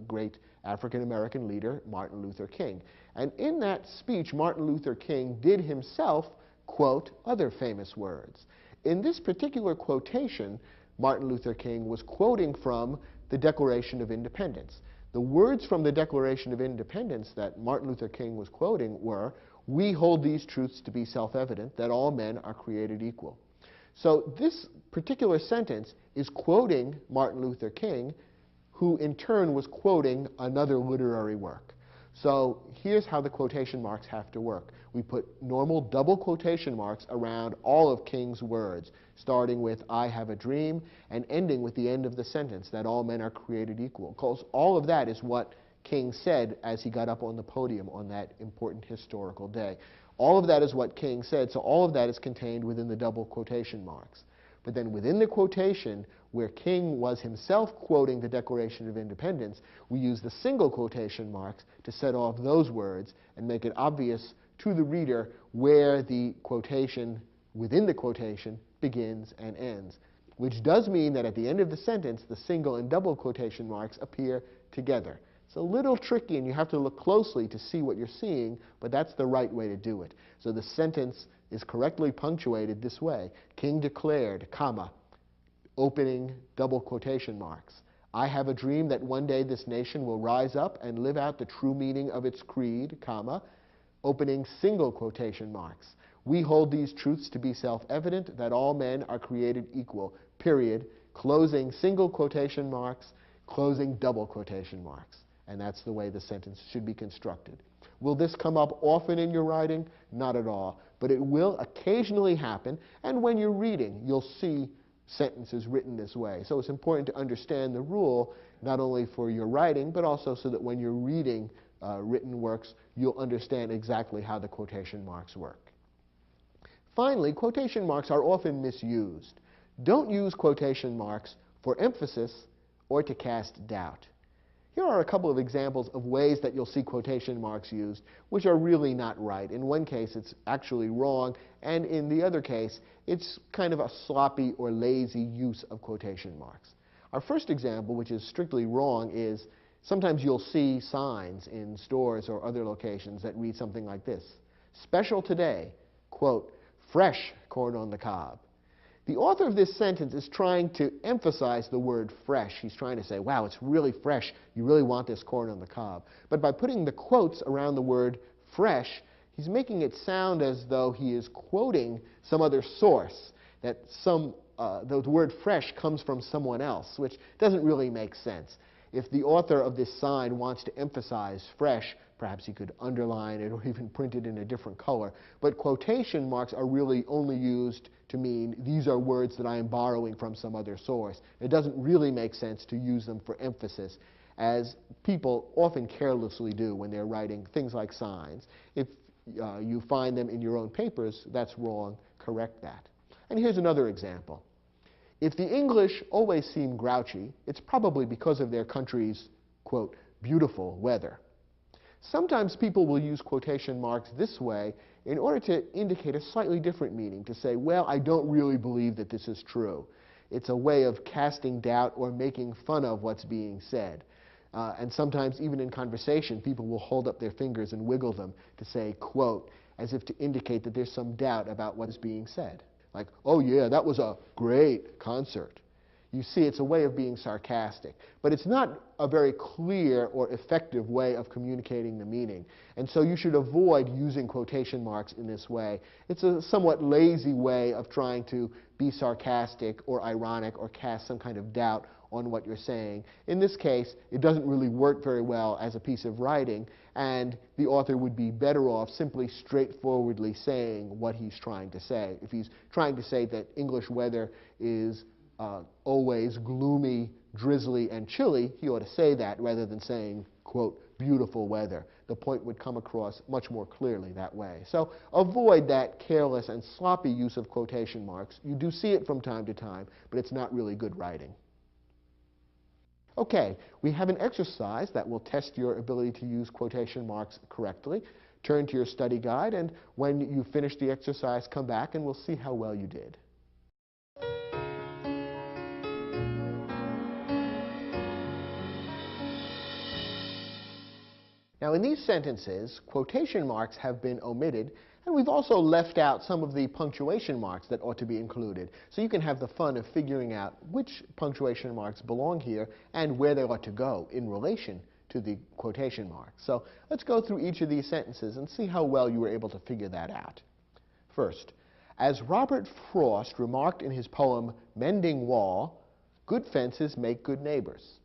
Speaker 1: great African-American leader, Martin Luther King. And in that speech, Martin Luther King did himself quote other famous words. In this particular quotation, Martin Luther King was quoting from the Declaration of Independence. The words from the Declaration of Independence that Martin Luther King was quoting were, we hold these truths to be self-evident, that all men are created equal. So this particular sentence is quoting Martin Luther King, who in turn was quoting another literary work. So here's how the quotation marks have to work. We put normal double quotation marks around all of King's words, starting with "I have a dream" and ending with the end of the sentence, that all men are created equal. Because all of that is what King said as he got up on the podium on that important historical day. All of that is what King said, so all of that is contained within the double quotation marks. But then within the quotation, where King was himself quoting the Declaration of Independence, we use the single quotation marks to set off those words and make it obvious to the reader where the quotation within the quotation begins and ends, which does mean that at the end of the sentence, the single and double quotation marks appear together. It's a little tricky, and you have to look closely to see what you're seeing, but that's the right way to do it. So the sentence is correctly punctuated this way: King declared, comma, opening double quotation marks, "I have a dream that one day this nation will rise up and live out the true meaning of its creed, comma, opening single quotation marks. We hold these truths to be self-evident, that all men are created equal, period, closing single quotation marks, closing double quotation marks." And that's the way the sentence should be constructed. Will this come up often in your writing? Not at all. But it will occasionally happen, and when you're reading, you'll see sentences written this way. So it's important to understand the rule, not only for your writing, but also so that when you're reading written works, you'll understand exactly how the quotation marks work. Finally, quotation marks are often misused. Don't use quotation marks for emphasis or to cast doubt. Here are a couple of examples of ways that you'll see quotation marks used, which are really not right. In one case, it's actually wrong, and in the other case, it's kind of a sloppy or lazy use of quotation marks. Our first example, which is strictly wrong, is sometimes you'll see signs in stores or other locations that read something like this: "Special today, quote, fresh corn on the cob." The author of this sentence is trying to emphasize the word fresh. He's trying to say, wow, it's really fresh. You really want this corn on the cob. But by putting the quotes around the word fresh, he's making it sound as though he is quoting some other source, that the word fresh comes from someone else, which doesn't really make sense. If the author of this sign wants to emphasize fresh, perhaps he could underline it or even print it in a different color. But quotation marks are really only used to mean these are words that I am borrowing from some other source. It doesn't really make sense to use them for emphasis, as people often carelessly do when they're writing things like signs. If you find them in your own papers, that's wrong. Correct that. And here's another example. If the English always seem grouchy, it's probably because of their country's, quote, beautiful weather. Sometimes people will use quotation marks this way in order to indicate a slightly different meaning, to say, well, I don't really believe that this is true. It's a way of casting doubt or making fun of what's being said. And sometimes, even in conversation, people will hold up their fingers and wiggle them to say, quote, as if to indicate that there's some doubt about what is being said. Like, oh yeah, that was a great concert. You see, it's a way of being sarcastic. But it's not a very clear or effective way of communicating the meaning. And so you should avoid using quotation marks in this way. It's a somewhat lazy way of trying to be sarcastic or ironic or cast some kind of doubt on what you're saying. In this case, it doesn't really work very well as a piece of writing, and the author would be better off simply straightforwardly saying what he's trying to say. If he's trying to say that English weather is always gloomy, drizzly, and chilly, he ought to say that rather than saying, quote, beautiful weather. The point would come across much more clearly that way. So avoid that careless and sloppy use of quotation marks. You do see it from time to time, but it's not really good writing. Okay, we have an exercise that will test your ability to use quotation marks correctly. Turn to your study guide, and when you finish the exercise, come back and we'll see how well you did. Now, in these sentences, quotation marks have been omitted, and we've also left out some of the punctuation marks that ought to be included. So you can have the fun of figuring out which punctuation marks belong here and where they ought to go in relation to the quotation marks. So let's go through each of these sentences and see how well you were able to figure that out. First, as Robert Frost remarked in his poem, Mending Wall, good fences make good neighbors.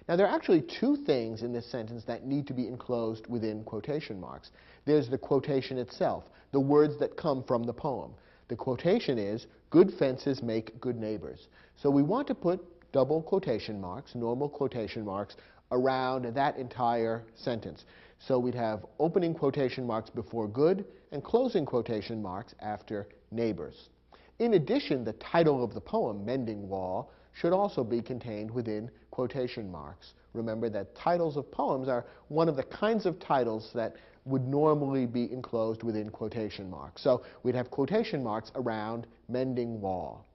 Speaker 1: Now, there are actually two things in this sentence that need to be enclosed within quotation marks. There's the quotation itself, the words that come from the poem. The quotation is, "Good fences make good neighbors." So we want to put double quotation marks, normal quotation marks, around that entire sentence. So we'd have opening quotation marks before good and closing quotation marks after neighbors. In addition, the title of the poem, Mending Wall, should also be contained within quotation marks. Remember that titles of poems are one of the kinds of titles that would normally be enclosed within quotation marks. So we'd have quotation marks around Mending Wall.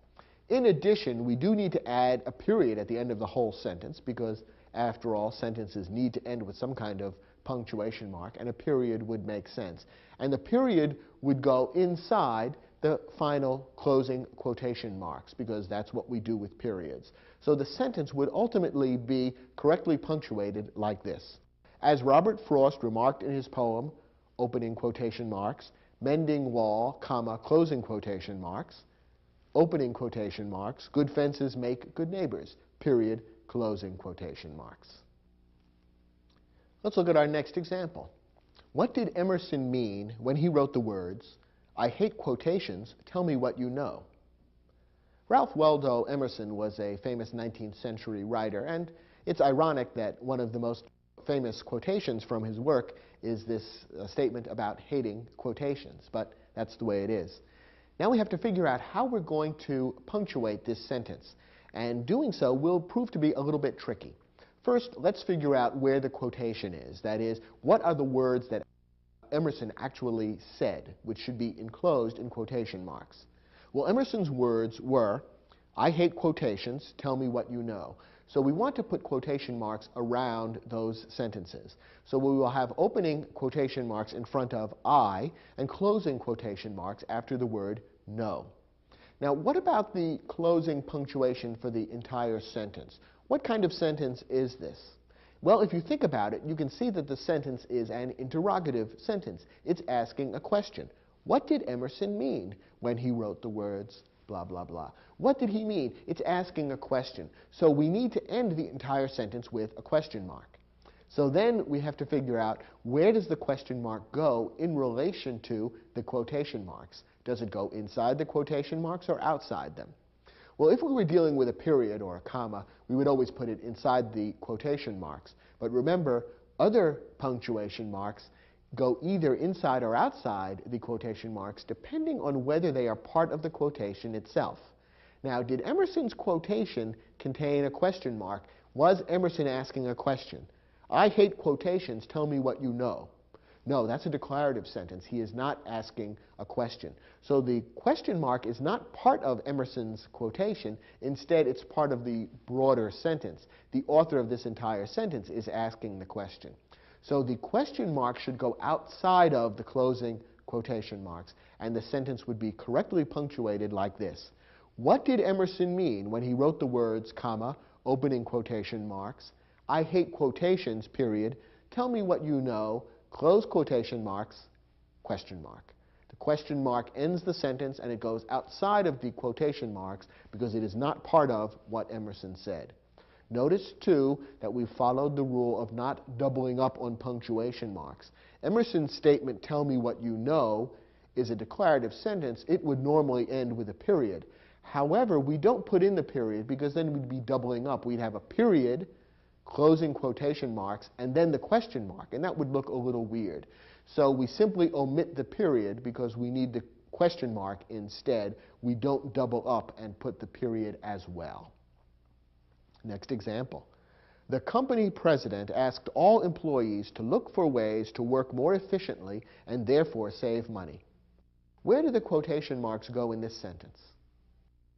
Speaker 1: In addition, we do need to add a period at the end of the whole sentence because, after all, sentences need to end with some kind of punctuation mark, and a period would make sense. And the period would go inside the final closing quotation marks, because that's what we do with periods. So the sentence would ultimately be correctly punctuated like this. As Robert Frost remarked in his poem, opening quotation marks, "Mending wall, comma, closing quotation marks," opening quotation marks, "Good fences make good neighbors," period, closing quotation marks. Let's look at our next example. What did Emerson mean when he wrote the words, "I hate quotations, tell me what you know"? Ralph Waldo Emerson was a famous 19th century writer, and it's ironic that one of the most famous quotations from his work is this statement about hating quotations, but that's the way it is. Now we have to figure out how we're going to punctuate this sentence, and doing so will prove to be a little bit tricky. First, let's figure out where the quotation is. That is, what are the words that Emerson actually said, which should be enclosed in quotation marks? Well, Emerson's words were, "I hate quotations, tell me what you know." So we want to put quotation marks around those sentences. So we will have opening quotation marks in front of I and closing quotation marks after the word know. Now, what about the closing punctuation for the entire sentence? What kind of sentence is this? Well, if you think about it, you can see that the sentence is an interrogative sentence. It's asking a question. What did Emerson mean when he wrote the words blah, blah, blah? What did he mean? It's asking a question. So we need to end the entire sentence with a question mark. So then we have to figure out, where does the question mark go in relation to the quotation marks? Does it go inside the quotation marks or outside them? Well, if we were dealing with a period or a comma, we would always put it inside the quotation marks. But remember, other punctuation marks go either inside or outside the quotation marks, depending on whether they are part of the quotation itself. Now, did Emerson's quotation contain a question mark? Was Emerson asking a question? "I hate quotations, tell me what you know." No, that's a declarative sentence. He is not asking a question. So the question mark is not part of Emerson's quotation. Instead, it's part of the broader sentence. The author of this entire sentence is asking the question. So the question mark should go outside of the closing quotation marks, and the sentence would be correctly punctuated like this. What did Emerson mean when he wrote the words, comma, opening quotation marks, "I hate quotations, period, tell me what you know," close quotation marks, question mark. The question mark ends the sentence, and it goes outside of the quotation marks because it is not part of what Emerson said. Notice, too, that we followed the rule of not doubling up on punctuation marks. Emerson's statement, "Tell me what you know," is a declarative sentence. It would normally end with a period. However, we don't put in the period because then we'd be doubling up. We'd have a period, closing quotation marks, and then the question mark, and that would look a little weird. So we simply omit the period because we need the question mark instead. We don't double up and put the period as well. Next example. The company president asked all employees to look for ways to work more efficiently and therefore save money. Where do the quotation marks go in this sentence?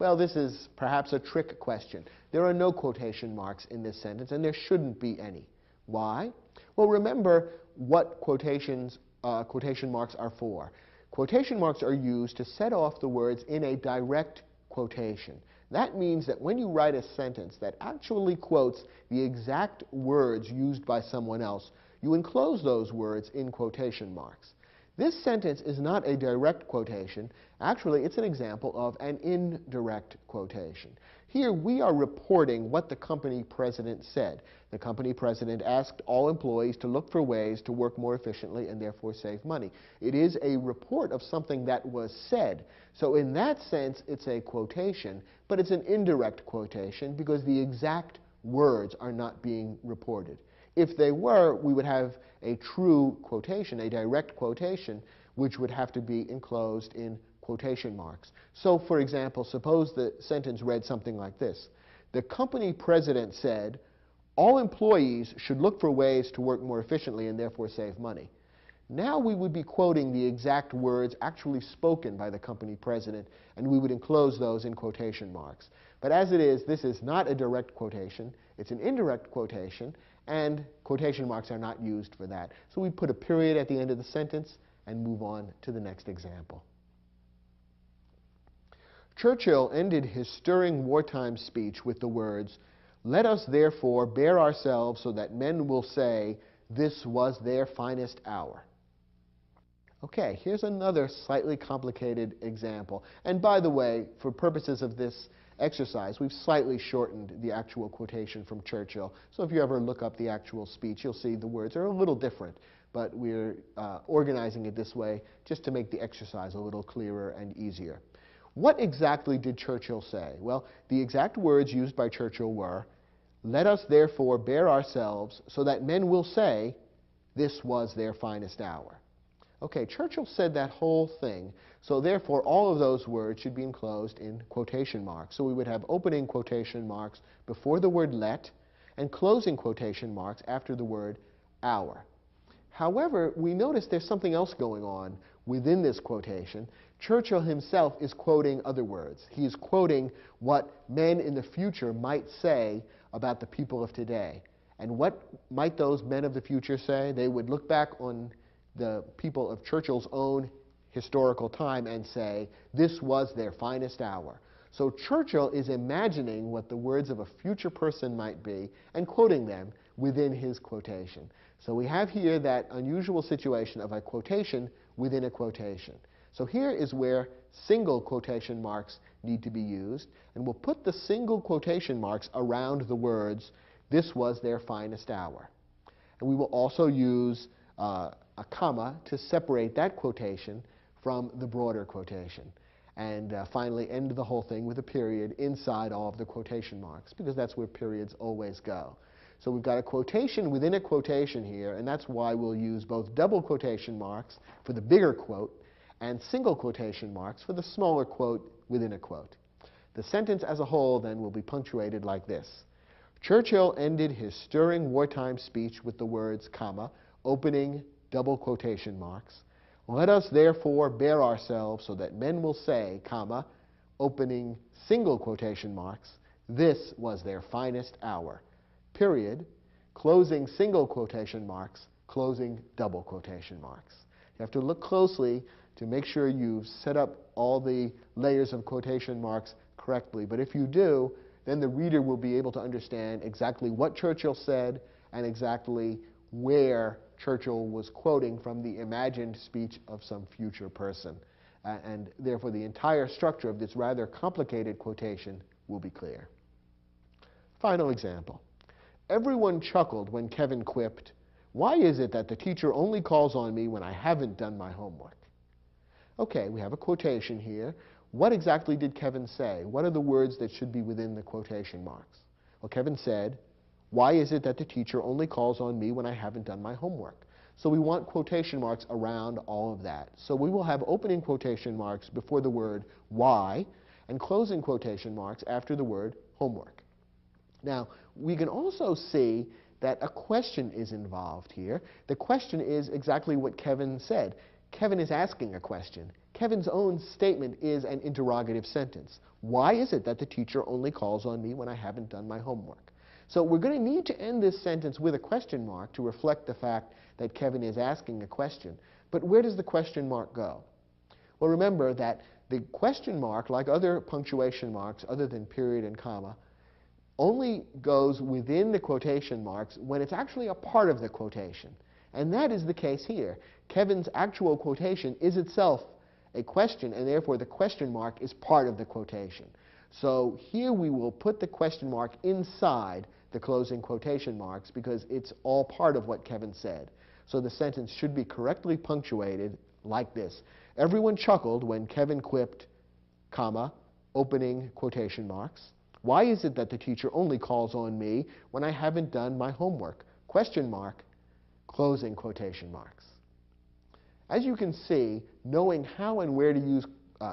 Speaker 1: Well, this is perhaps a trick question. There are no quotation marks in this sentence, and there shouldn't be any. Why? Well, remember what quotation marks are for. Quotation marks are used to set off the words in a direct quotation. That means that when you write a sentence that actually quotes the exact words used by someone else, you enclose those words in quotation marks. This sentence is not a direct quotation. Actually, it's an example of an indirect quotation. Here we are reporting what the company president said. The company president asked all employees to look for ways to work more efficiently and therefore save money. It is a report of something that was said. So in that sense, it's a quotation, but it's an indirect quotation because the exact words are not being reported. If they were, we would have a true quotation, a direct quotation, which would have to be enclosed in quotation marks. So, for example, suppose the sentence read something like this. The company president said, all employees should look for ways to work more efficiently and therefore save money. Now we would be quoting the exact words actually spoken by the company president, and we would enclose those in quotation marks. But as it is, this is not a direct quotation. It's an indirect quotation, and quotation marks are not used for that. So we put a period at the end of the sentence and move on to the next example. Churchill ended his stirring wartime speech with the words, "Let us therefore bear ourselves so that men will say, this was their finest hour." Okay, here's another slightly complicated example. And by the way, for purposes of this exercise, we've slightly shortened the actual quotation from Churchill. So if you ever look up the actual speech, you'll see the words are a little different. But we're organizing it this way just to make the exercise a little clearer and easier. What exactly did Churchill say? Well, the exact words used by Churchill were, "Let us therefore bear ourselves so that men will say, this was their finest hour." Okay, Churchill said that whole thing, so therefore all of those words should be enclosed in quotation marks. So we would have opening quotation marks before the word let and closing quotation marks after the word hour. However, we notice there's something else going on within this quotation. Churchill himself is quoting other words. He's quoting what men in the future might say about the people of today. And what might those men of the future say? They would look back on the people of Churchill's own historical time and say, this was their finest hour. So Churchill is imagining what the words of a future person might be and quoting them within his quotation. So we have here that unusual situation of a quotation within a quotation. So here is where single quotation marks need to be used, and we'll put the single quotation marks around the words, this was their finest hour. And we will also use a comma to separate that quotation from the broader quotation. And finally end the whole thing with a period inside all of the quotation marks, because that's where periods always go. So we've got a quotation within a quotation here, and that's why we'll use both double quotation marks for the bigger quote and single quotation marks for the smaller quote within a quote. The sentence as a whole then will be punctuated like this. Churchill ended his stirring wartime speech with the words, comma, opening double quotation marks. Let us therefore bear ourselves so that men will say, comma, opening single quotation marks, this was their finest hour, period, closing single quotation marks, closing double quotation marks. You have to look closely to make sure you've set up all the layers of quotation marks correctly. But if you do, then the reader will be able to understand exactly what Churchill said and exactly where Churchill was quoting from the imagined speech of some future person. And therefore, the entire structure of this rather complicated quotation will be clear. Final example. Everyone chuckled when Kevin quipped, "Why is it that the teacher only calls on me when I haven't done my homework?" Okay, we have a quotation here. What exactly did Kevin say? What are the words that should be within the quotation marks? Well, Kevin said, "Why is it that the teacher only calls on me when I haven't done my homework?" So we want quotation marks around all of that. So we will have opening quotation marks before the word why and closing quotation marks after the word homework. Now, we can also see that a question is involved here. The question is exactly what Kevin said. Kevin is asking a question. Kevin's own statement is an interrogative sentence. Why is it that the teacher only calls on me when I haven't done my homework? So we're going to need to end this sentence with a question mark to reflect the fact that Kevin is asking a question. But where does the question mark go? Well, remember that the question mark, like other punctuation marks other than period and comma, only goes within the quotation marks when it's actually a part of the quotation. And that is the case here. Kevin's actual quotation is itself a question, and therefore the question mark is part of the quotation. So here we will put the question mark inside the closing quotation marks because it's all part of what Kevin said. So the sentence should be correctly punctuated like this. Everyone chuckled when Kevin quipped, comma, opening quotation marks. Why is it that the teacher only calls on me when I haven't done my homework? Question mark, closing quotation marks. As you can see, knowing how and where to use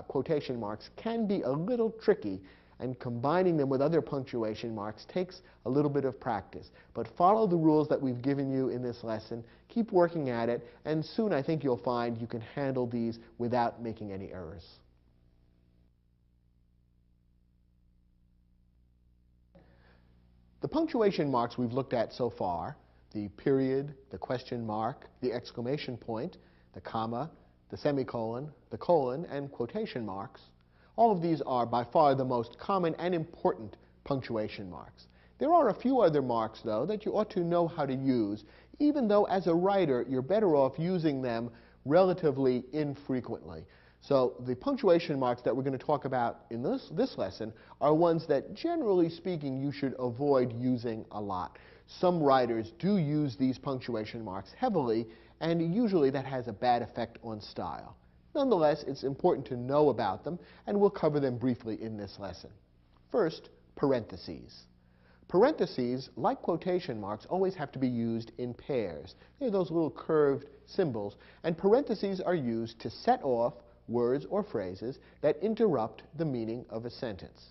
Speaker 1: quotation marks can be a little tricky, and combining them with other punctuation marks takes a little bit of practice. But follow the rules that we've given you in this lesson, keep working at it, and soon I think you'll find you can handle these without making any errors. The punctuation marks we've looked at so far, the period, the question mark, the exclamation point, the comma, the semicolon, the colon, and quotation marks, all of these are by far the most common and important punctuation marks. There are a few other marks, though, that you ought to know how to use, even though as a writer you're better off using them relatively infrequently. So the punctuation marks that we're going to talk about in this lesson are ones that, generally speaking, you should avoid using a lot. Some writers do use these punctuation marks heavily, and usually that has a bad effect on style. Nonetheless, it's important to know about them, and we'll cover them briefly in this lesson. First, parentheses. Parentheses, like quotation marks, always have to be used in pairs. They're those little curved symbols, and parentheses are used to set off words or phrases that interrupt the meaning of a sentence.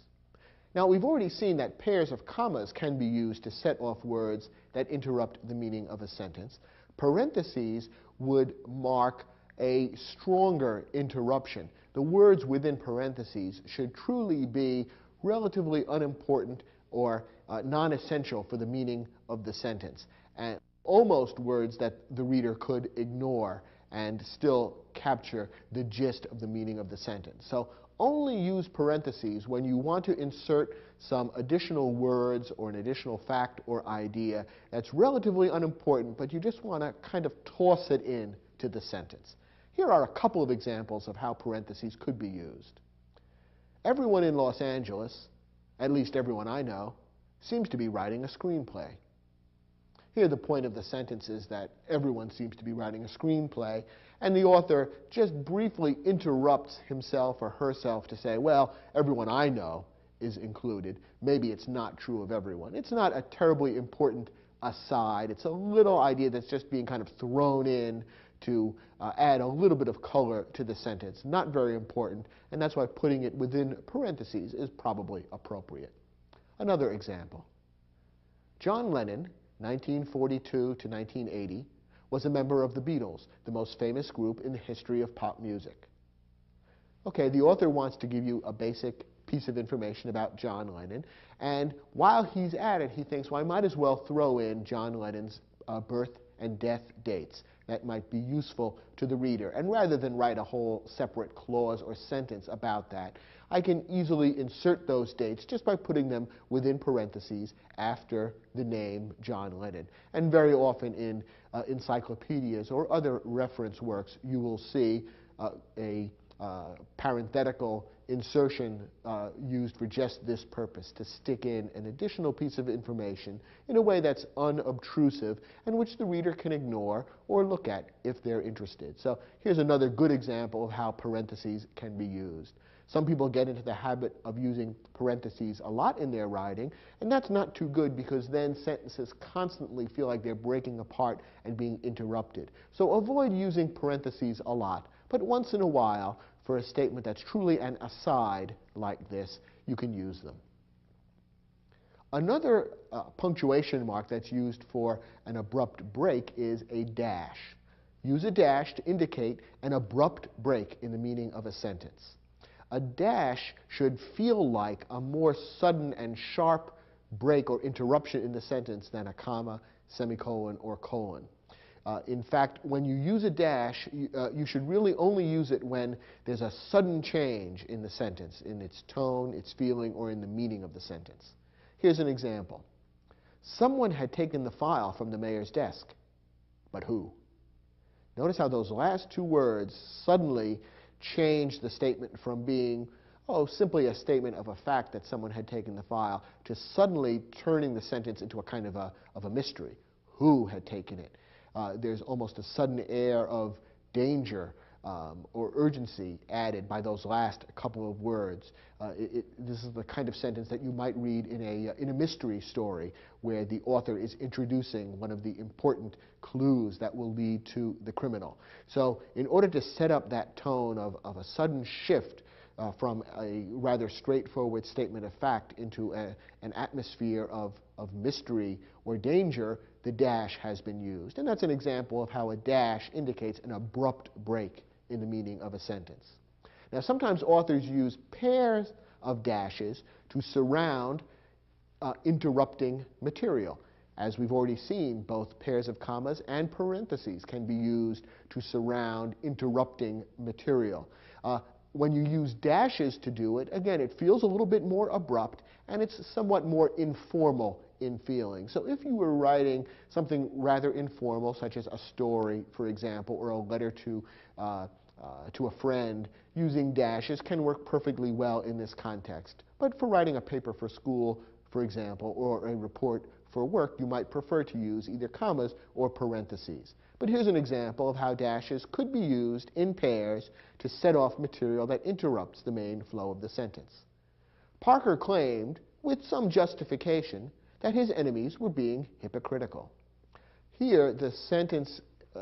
Speaker 1: Now, we've already seen that pairs of commas can be used to set off words that interrupt the meaning of a sentence. Parentheses would mark a stronger interruption. The words within parentheses should truly be relatively unimportant or non-essential for the meaning of the sentence, and almost words that the reader could ignore and still capture the gist of the meaning of the sentence. So only use parentheses when you want to insert some additional words or an additional fact or idea that's relatively unimportant, but you just want to kind of toss it in to the sentence. Here are a couple of examples of how parentheses could be used. Everyone in Los Angeles, at least everyone I know, seems to be writing a screenplay. Here the point of the sentence is that everyone seems to be writing a screenplay, and the author just briefly interrupts himself or herself to say, well, everyone I know is included. Maybe it's not true of everyone. It's not a terribly important aside. It's a little idea that's just being kind of thrown in to add a little bit of color to the sentence. Not very important, and that's why putting it within parentheses is probably appropriate. Another example. John Lennon, 1942 to 1980, was a member of the Beatles, the most famous group in the history of pop music. Okay, the author wants to give you a basic piece of information about John Lennon, and while he's at it, he thinks, well, I might as well throw in John Lennon's birth and death dates. That might be useful to the reader. And rather than write a whole separate clause or sentence about that, I can easily insert those dates just by putting them within parentheses after the name John Lennon. And very often in encyclopedias or other reference works, you will see a parenthetical insertion used for just this purpose, to stick in an additional piece of information in a way that's unobtrusive and which the reader can ignore or look at if they're interested. So here's another good example of how parentheses can be used. Some people get into the habit of using parentheses a lot in their writing, and that's not too good because then sentences constantly feel like they're breaking apart and being interrupted. So avoid using parentheses a lot, but once in a while, for a statement that's truly an aside like this, you can use them. Another punctuation mark that's used for an abrupt break is a dash. Use a dash to indicate an abrupt break in the meaning of a sentence. A dash should feel like a more sudden and sharp break or interruption in the sentence than a comma, semicolon, or colon. In fact, when you use a dash, you should really only use it when there's a sudden change in the sentence, in its tone, its feeling, or in the meaning of the sentence. Here's an example. Someone had taken the file from the mayor's desk, but who? Notice how those last two words suddenly change the statement from being, simply a statement of a fact that someone had taken the file, to suddenly turning the sentence into a kind of a mystery. Who had taken it? There's almost a sudden air of danger or urgency added by those last couple of words. This is the kind of sentence that you might read in a mystery story where the author is introducing one of the important clues that will lead to the criminal. So in order to set up that tone of a sudden shift from a rather straightforward statement of fact into an atmosphere of mystery or danger, the dash has been used. And that's an example of how a dash indicates an abrupt break in the meaning of a sentence. Now, sometimes authors use pairs of dashes to surround interrupting material. As we've already seen, both pairs of commas and parentheses can be used to surround interrupting material. When you use dashes to do it, again, it feels a little bit more abrupt, and it's somewhat more informal in feeling. So if you were writing something rather informal, such as a story, for example, or a letter to a friend, using dashes can work perfectly well in this context. But for writing a paper for school, for example, or a report for work, you might prefer to use either commas or parentheses. But here's an example of how dashes could be used in pairs to set off material that interrupts the main flow of the sentence. Parker claimed, with some justification, that his enemies were being hypocritical. Here, the sentence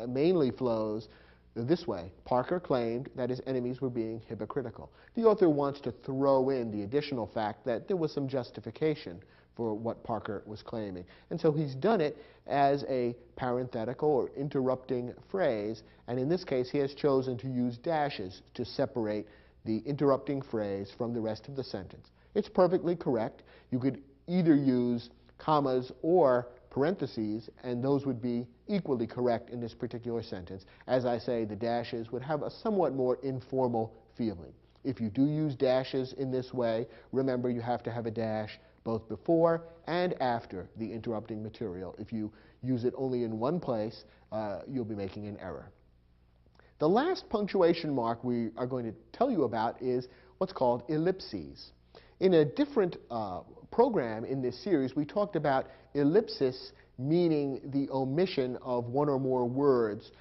Speaker 1: mainly flows this way. Parker claimed that his enemies were being hypocritical. The author wants to throw in the additional fact that there was some justification for what Parker was claiming. And so he's done it as a parenthetical or interrupting phrase, and in this case he has chosen to use dashes to separate the interrupting phrase from the rest of the sentence. It's perfectly correct. You could either use commas or parentheses, and those would be equally correct in this particular sentence. As I say, the dashes would have a somewhat more informal feeling. If you do use dashes in this way, remember you have to have a dash both before and after the interrupting material. If you use it only in one place, you'll be making an error. The last punctuation mark we are going to tell you about is what's called ellipses. In a different program in this series, we talked about ellipsis meaning the omission of one or more words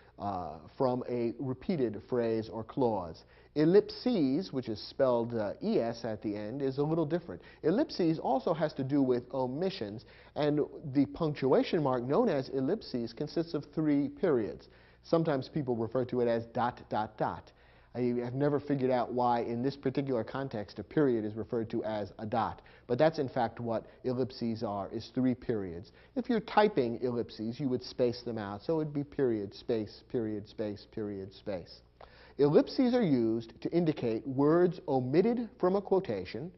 Speaker 1: from a repeated phrase or clause. Ellipses, which is spelled ES at the end, is a little different. Ellipses also has to do with omissions, and the punctuation mark known as ellipses consists of 3 periods. Sometimes people refer to it as ... I have never figured out why in this particular context a period is referred to as a dot, but that's in fact what ellipses are, is 3 periods. If you're typing ellipses, you would space them out, so it would be period, space, period, space, period, space. Ellipses are used to indicate words omitted from a quotation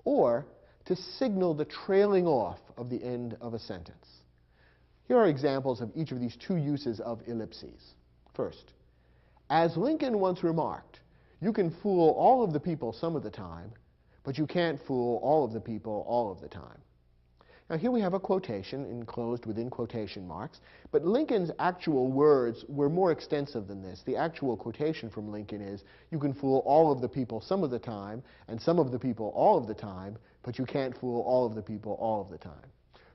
Speaker 1: or to signal the trailing off of the end of a sentence. Here are examples of each of these 2 uses of ellipses. First, as Lincoln once remarked, you can fool all of the people some of the time, but you can't fool all of the people all of the time. Now here we have a quotation enclosed within quotation marks, but Lincoln's actual words were more extensive than this. The actual quotation from Lincoln is, you can fool all of the people some of the time, and some of the people all of the time, but you can't fool all of the people all of the time.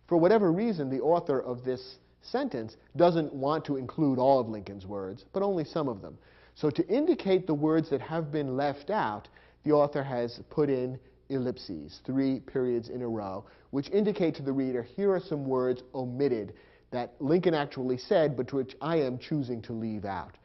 Speaker 1: For whatever reason, the author of this sentence doesn't want to include all of Lincoln's words, but only some of them. So to indicate the words that have been left out, the author has put in ellipses, 3 periods in a row, which indicate to the reader, here are some words omitted that Lincoln actually said, but which I am choosing to leave out.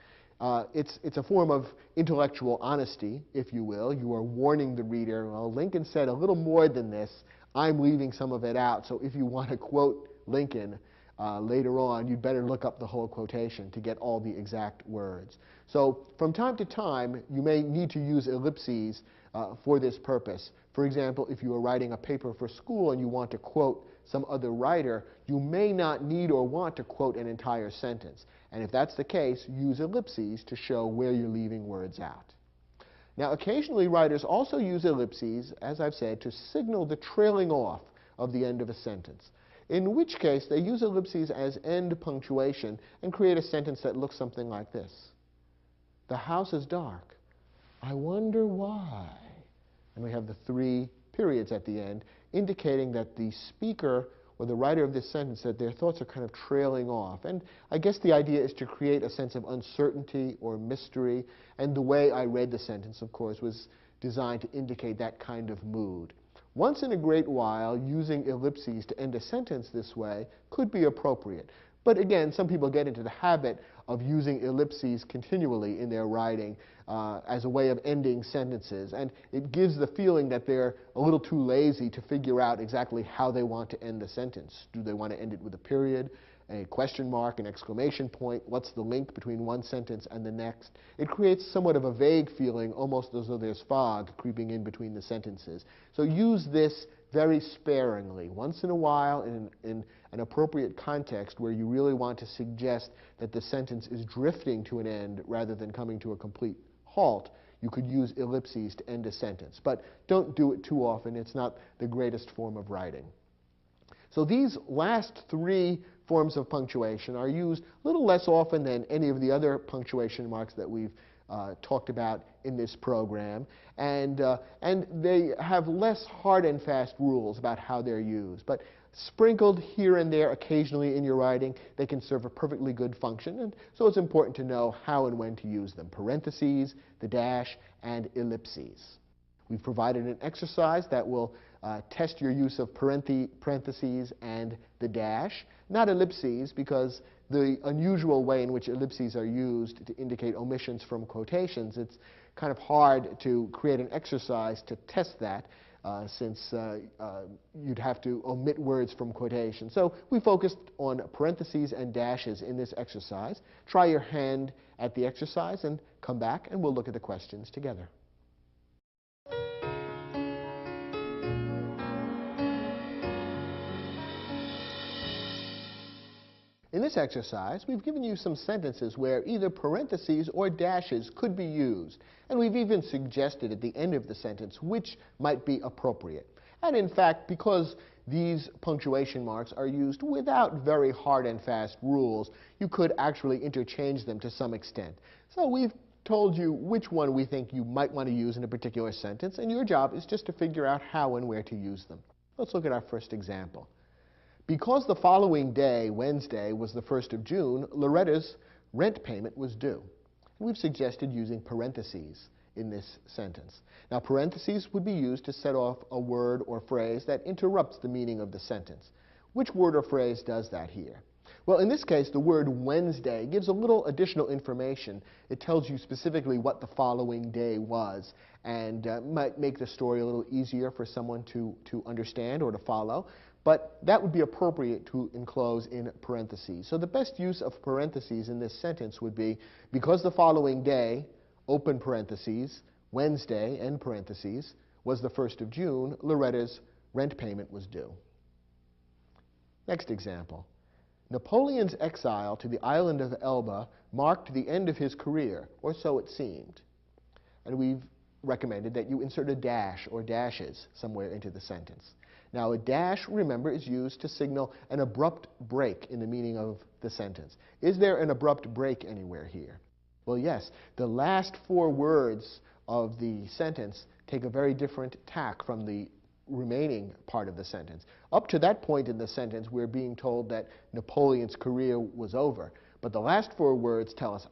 Speaker 1: It's a form of intellectual honesty, if you will. You are warning the reader, well, Lincoln said a little more than this. I'm leaving some of it out, so if you want to quote Lincoln later on, you'd better look up the whole quotation to get all the exact words. So from time to time, you may need to use ellipses for this purpose. For example, if you are writing a paper for school and you want to quote some other writer, you may not need or want to quote an entire sentence. And if that's the case, use ellipses to show where you're leaving words out. Now, occasionally writers also use ellipses, as I've said, to signal the trailing off of the end of a sentence. in which case they use ellipses as end punctuation and create a sentence that looks something like this. The house is dark. I wonder why. And we have the 3 periods at the end, indicating that the speaker or the writer of this sentence, that their thoughts are kind of trailing off. And I guess the idea is to create a sense of uncertainty or mystery. And the way I read the sentence, of course, was designed to indicate that kind of mood. Once in a great while, using ellipses to end a sentence this way could be appropriate. But again, some people get into the habit of using ellipses continually in their writing as a way of ending sentences. And it gives the feeling that they're a little too lazy to figure out exactly how they want to end the sentence. Do they want to end it with a period, a question mark, an exclamation point? What's the link between one sentence and the next? It creates somewhat of a vague feeling, almost as though there's fog creeping in between the sentences. So use this very sparingly, once in a while in an appropriate context where you really want to suggest that the sentence is drifting to an end rather than coming to a complete halt. You could use ellipses to end a sentence. But don't do it too often. It's not the greatest form of writing. So these last 3 forms of punctuation are used a little less often than any of the other punctuation marks that we've talked about in this program, and they have less hard and fast rules about how they're used. But sprinkled here and there occasionally in your writing, they can serve a perfectly good function, and so it's important to know how and when to use them. Parentheses, the dash, and ellipses. We've provided an exercise that will test your use of parentheses and the dash, not ellipses, because the unusual way in which ellipses are used to indicate omissions from quotations, it's kind of hard to create an exercise to test that, since you'd have to omit words from quotation. So we focused on parentheses and dashes in this exercise. Try your hand at the exercise and come back, and we'll look at the questions together. In this exercise, we've given you some sentences where either parentheses or dashes could be used, and we've even suggested at the end of the sentence which might be appropriate. And in fact, because these punctuation marks are used without very hard and fast rules, you could actually interchange them to some extent. So we've told you which one we think you might want to use in a particular sentence, and your job is just to figure out how and where to use them. Let's look at our first example. Because the following day, Wednesday, was the 1st of June, Loretta's rent payment was due. And we've suggested using parentheses in this sentence. Now, parentheses would be used to set off a word or phrase that interrupts the meaning of the sentence. Which word or phrase does that here? Well, in this case, the word Wednesday gives a little additional information. It tells you specifically what the following day was, and might make the story a little easier for someone to understand or to follow. But that would be appropriate to enclose in parentheses. So the best use of parentheses in this sentence would be, because the following day, open parentheses, Wednesday, end parentheses, was the 1st of June, Loretta's rent payment was due. Next example. Napoleon's exile to the island of Elba marked the end of his career, or so it seemed. And we've recommended that you insert a dash or dashes somewhere into the sentence. Now, a dash, remember, is used to signal an abrupt break in the meaning of the sentence. Is there an abrupt break anywhere here? Well, yes. The last 4 words of the sentence take a very different tack from the remaining part of the sentence. Up to that point in the sentence, we're being told that Napoleon's career was over. But the last 4 words tell us,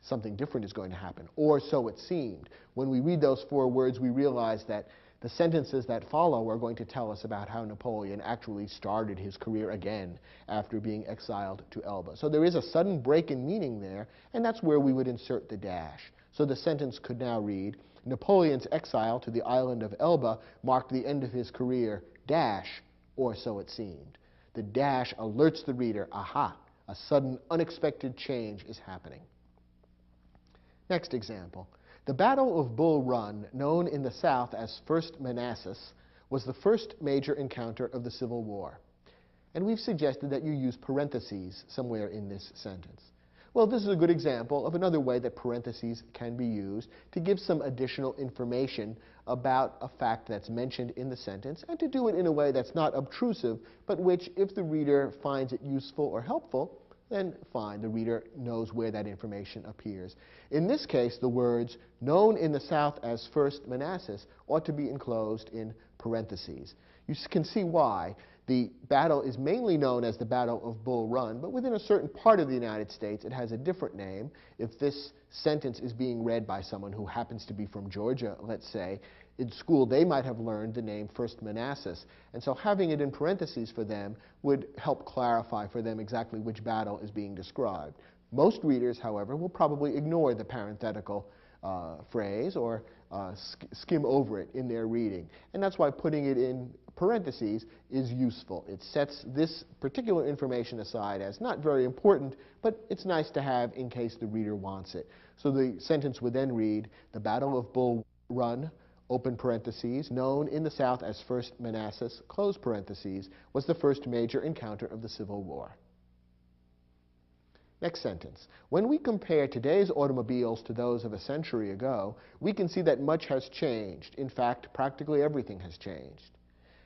Speaker 1: something different is going to happen, or so it seemed. When we read those 4 words, we realize that the sentences that follow are going to tell us about how Napoleon actually started his career again after being exiled to Elba. So there is a sudden break in meaning there, and that's where we would insert the dash. So the sentence could now read, Napoleon's exile to the island of Elba marked the end of his career, dash, or so it seemed. The dash alerts the reader, aha, a sudden unexpected change is happening. Next example. The Battle of Bull Run, known in the South as First Manassas, was the first major encounter of the Civil War. And we've suggested that you use parentheses somewhere in this sentence. Well, this is a good example of another way that parentheses can be used to give some additional information about a fact that's mentioned in the sentence, and to do it in a way that's not obtrusive, but which, if the reader finds it useful or helpful, then fine, the reader knows where that information appears. In this case, the words, known in the South as First Manassas, ought to be enclosed in parentheses. You can see why. The battle is mainly known as the Battle of Bull Run, but within a certain part of the United States, it has a different name. If this sentence is being read by someone who happens to be from Georgia, let's say, in school they might have learned the name First Manassas. And so having it in parentheses for them would help clarify for them exactly which battle is being described. Most readers, however, will probably ignore the parenthetical phrase or skim over it in their reading. And that's why putting it in parentheses is useful. It sets this particular information aside as not very important, but it's nice to have in case the reader wants it. So the sentence would then read, the Battle of Bull Run, open parentheses, known in the South as First Manassas, close parentheses, was the first major encounter of the Civil War. Next sentence. When we compare today's automobiles to those of a century ago, we can see that much has changed. In fact, practically everything has changed.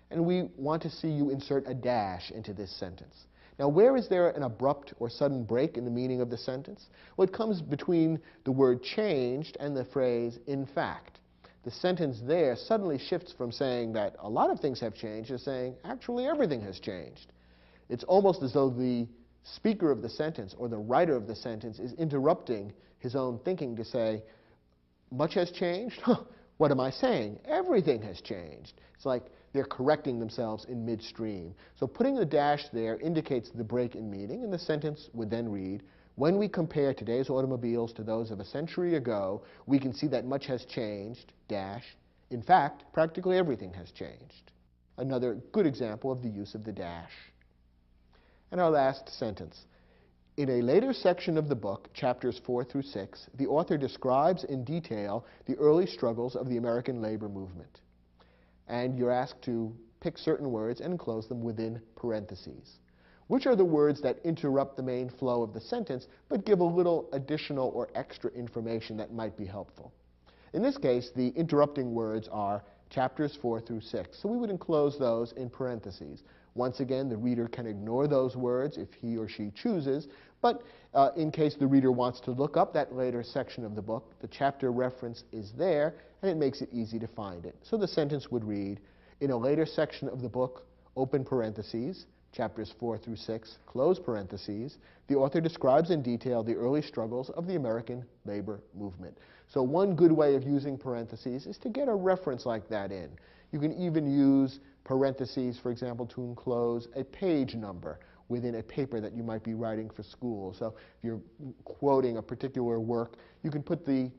Speaker 1: And we want to see you insert a dash into this sentence. Now, where is there an abrupt or sudden break in the meaning of the sentence? Well, it comes between the word changed and the phrase in fact. The sentence there suddenly shifts from saying that a lot of things have changed to saying actually everything has changed. It's almost as though the speaker of the sentence or the writer of the sentence is interrupting his own thinking to say, much has changed? What am I saying? Everything has changed. It's like they're correcting themselves in midstream. So putting the dash there indicates the break in meaning, and the sentence would then read, when we compare today's automobiles to those of a century ago, we can see that much has changed, dash. In fact, practically everything has changed. Another good example of the use of the dash. And our last sentence. In a later section of the book, chapters 4 through 6, the author describes in detail the early struggles of the American labor movement. And you're asked to pick certain words and enclose them within parentheses. Which are the words that interrupt the main flow of the sentence, but give a little additional or extra information that might be helpful? In this case, the interrupting words are chapters 4 through 6, so we would enclose those in parentheses. Once again, the reader can ignore those words if he or she chooses, but in case the reader wants to look up that later section of the book, the chapter reference is there, and it makes it easy to find it. So the sentence would read, in a later section of the book, open parentheses, chapters 4 through 6, close parentheses, the author describes in detail the early struggles of the American labor movement. So one good way of using parentheses is to get a reference like that in. You can even use parentheses, for example, to enclose a page number within a paper that you might be writing for school. So if you're quoting a particular work, you can put the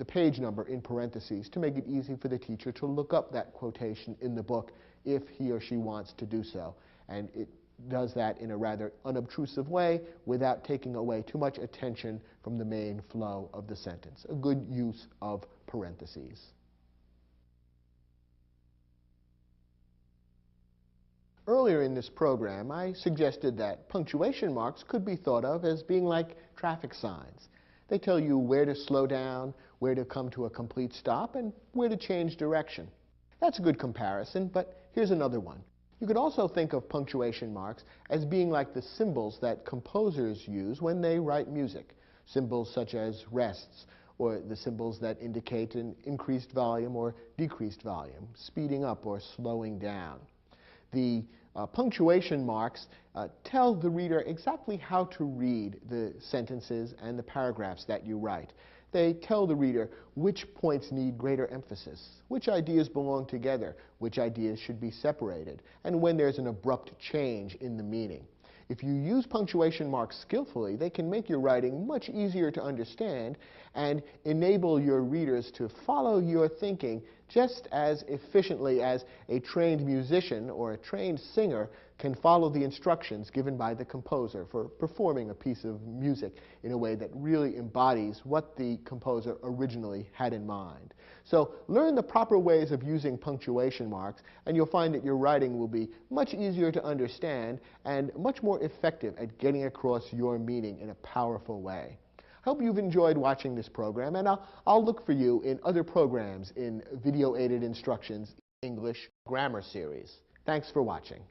Speaker 1: page number in parentheses to make it easy for the teacher to look up that quotation in the book if he or she wants to do so. And it does that in a rather unobtrusive way without taking away too much attention from the main flow of the sentence. A good use of parentheses. Earlier in this program, I suggested that punctuation marks could be thought of as being like traffic signs. They tell you where to slow down, where to come to a complete stop, and where to change direction. That's a good comparison, but here's another one. You could also think of punctuation marks as being like the symbols that composers use when they write music. Symbols such as rests, or the symbols that indicate an increased volume or decreased volume, speeding up or slowing down. The punctuation marks tell the reader exactly how to read the sentences and the paragraphs that you write. They tell the reader which points need greater emphasis, which ideas belong together, which ideas should be separated, and when there's an abrupt change in the meaning. If you use punctuation marks skillfully, they can make your writing much easier to understand and enable your readers to follow your thinking just as efficiently as a trained musician or a trained singer can follow the instructions given by the composer for performing a piece of music in a way that really embodies what the composer originally had in mind. So learn the proper ways of using punctuation marks, and you'll find that your writing will be much easier to understand and much more effective at getting across your meaning in a powerful way. I hope you've enjoyed watching this program, and I'll look for you in other programs in Video Aided Instruction's English Grammar Series. Thanks for watching.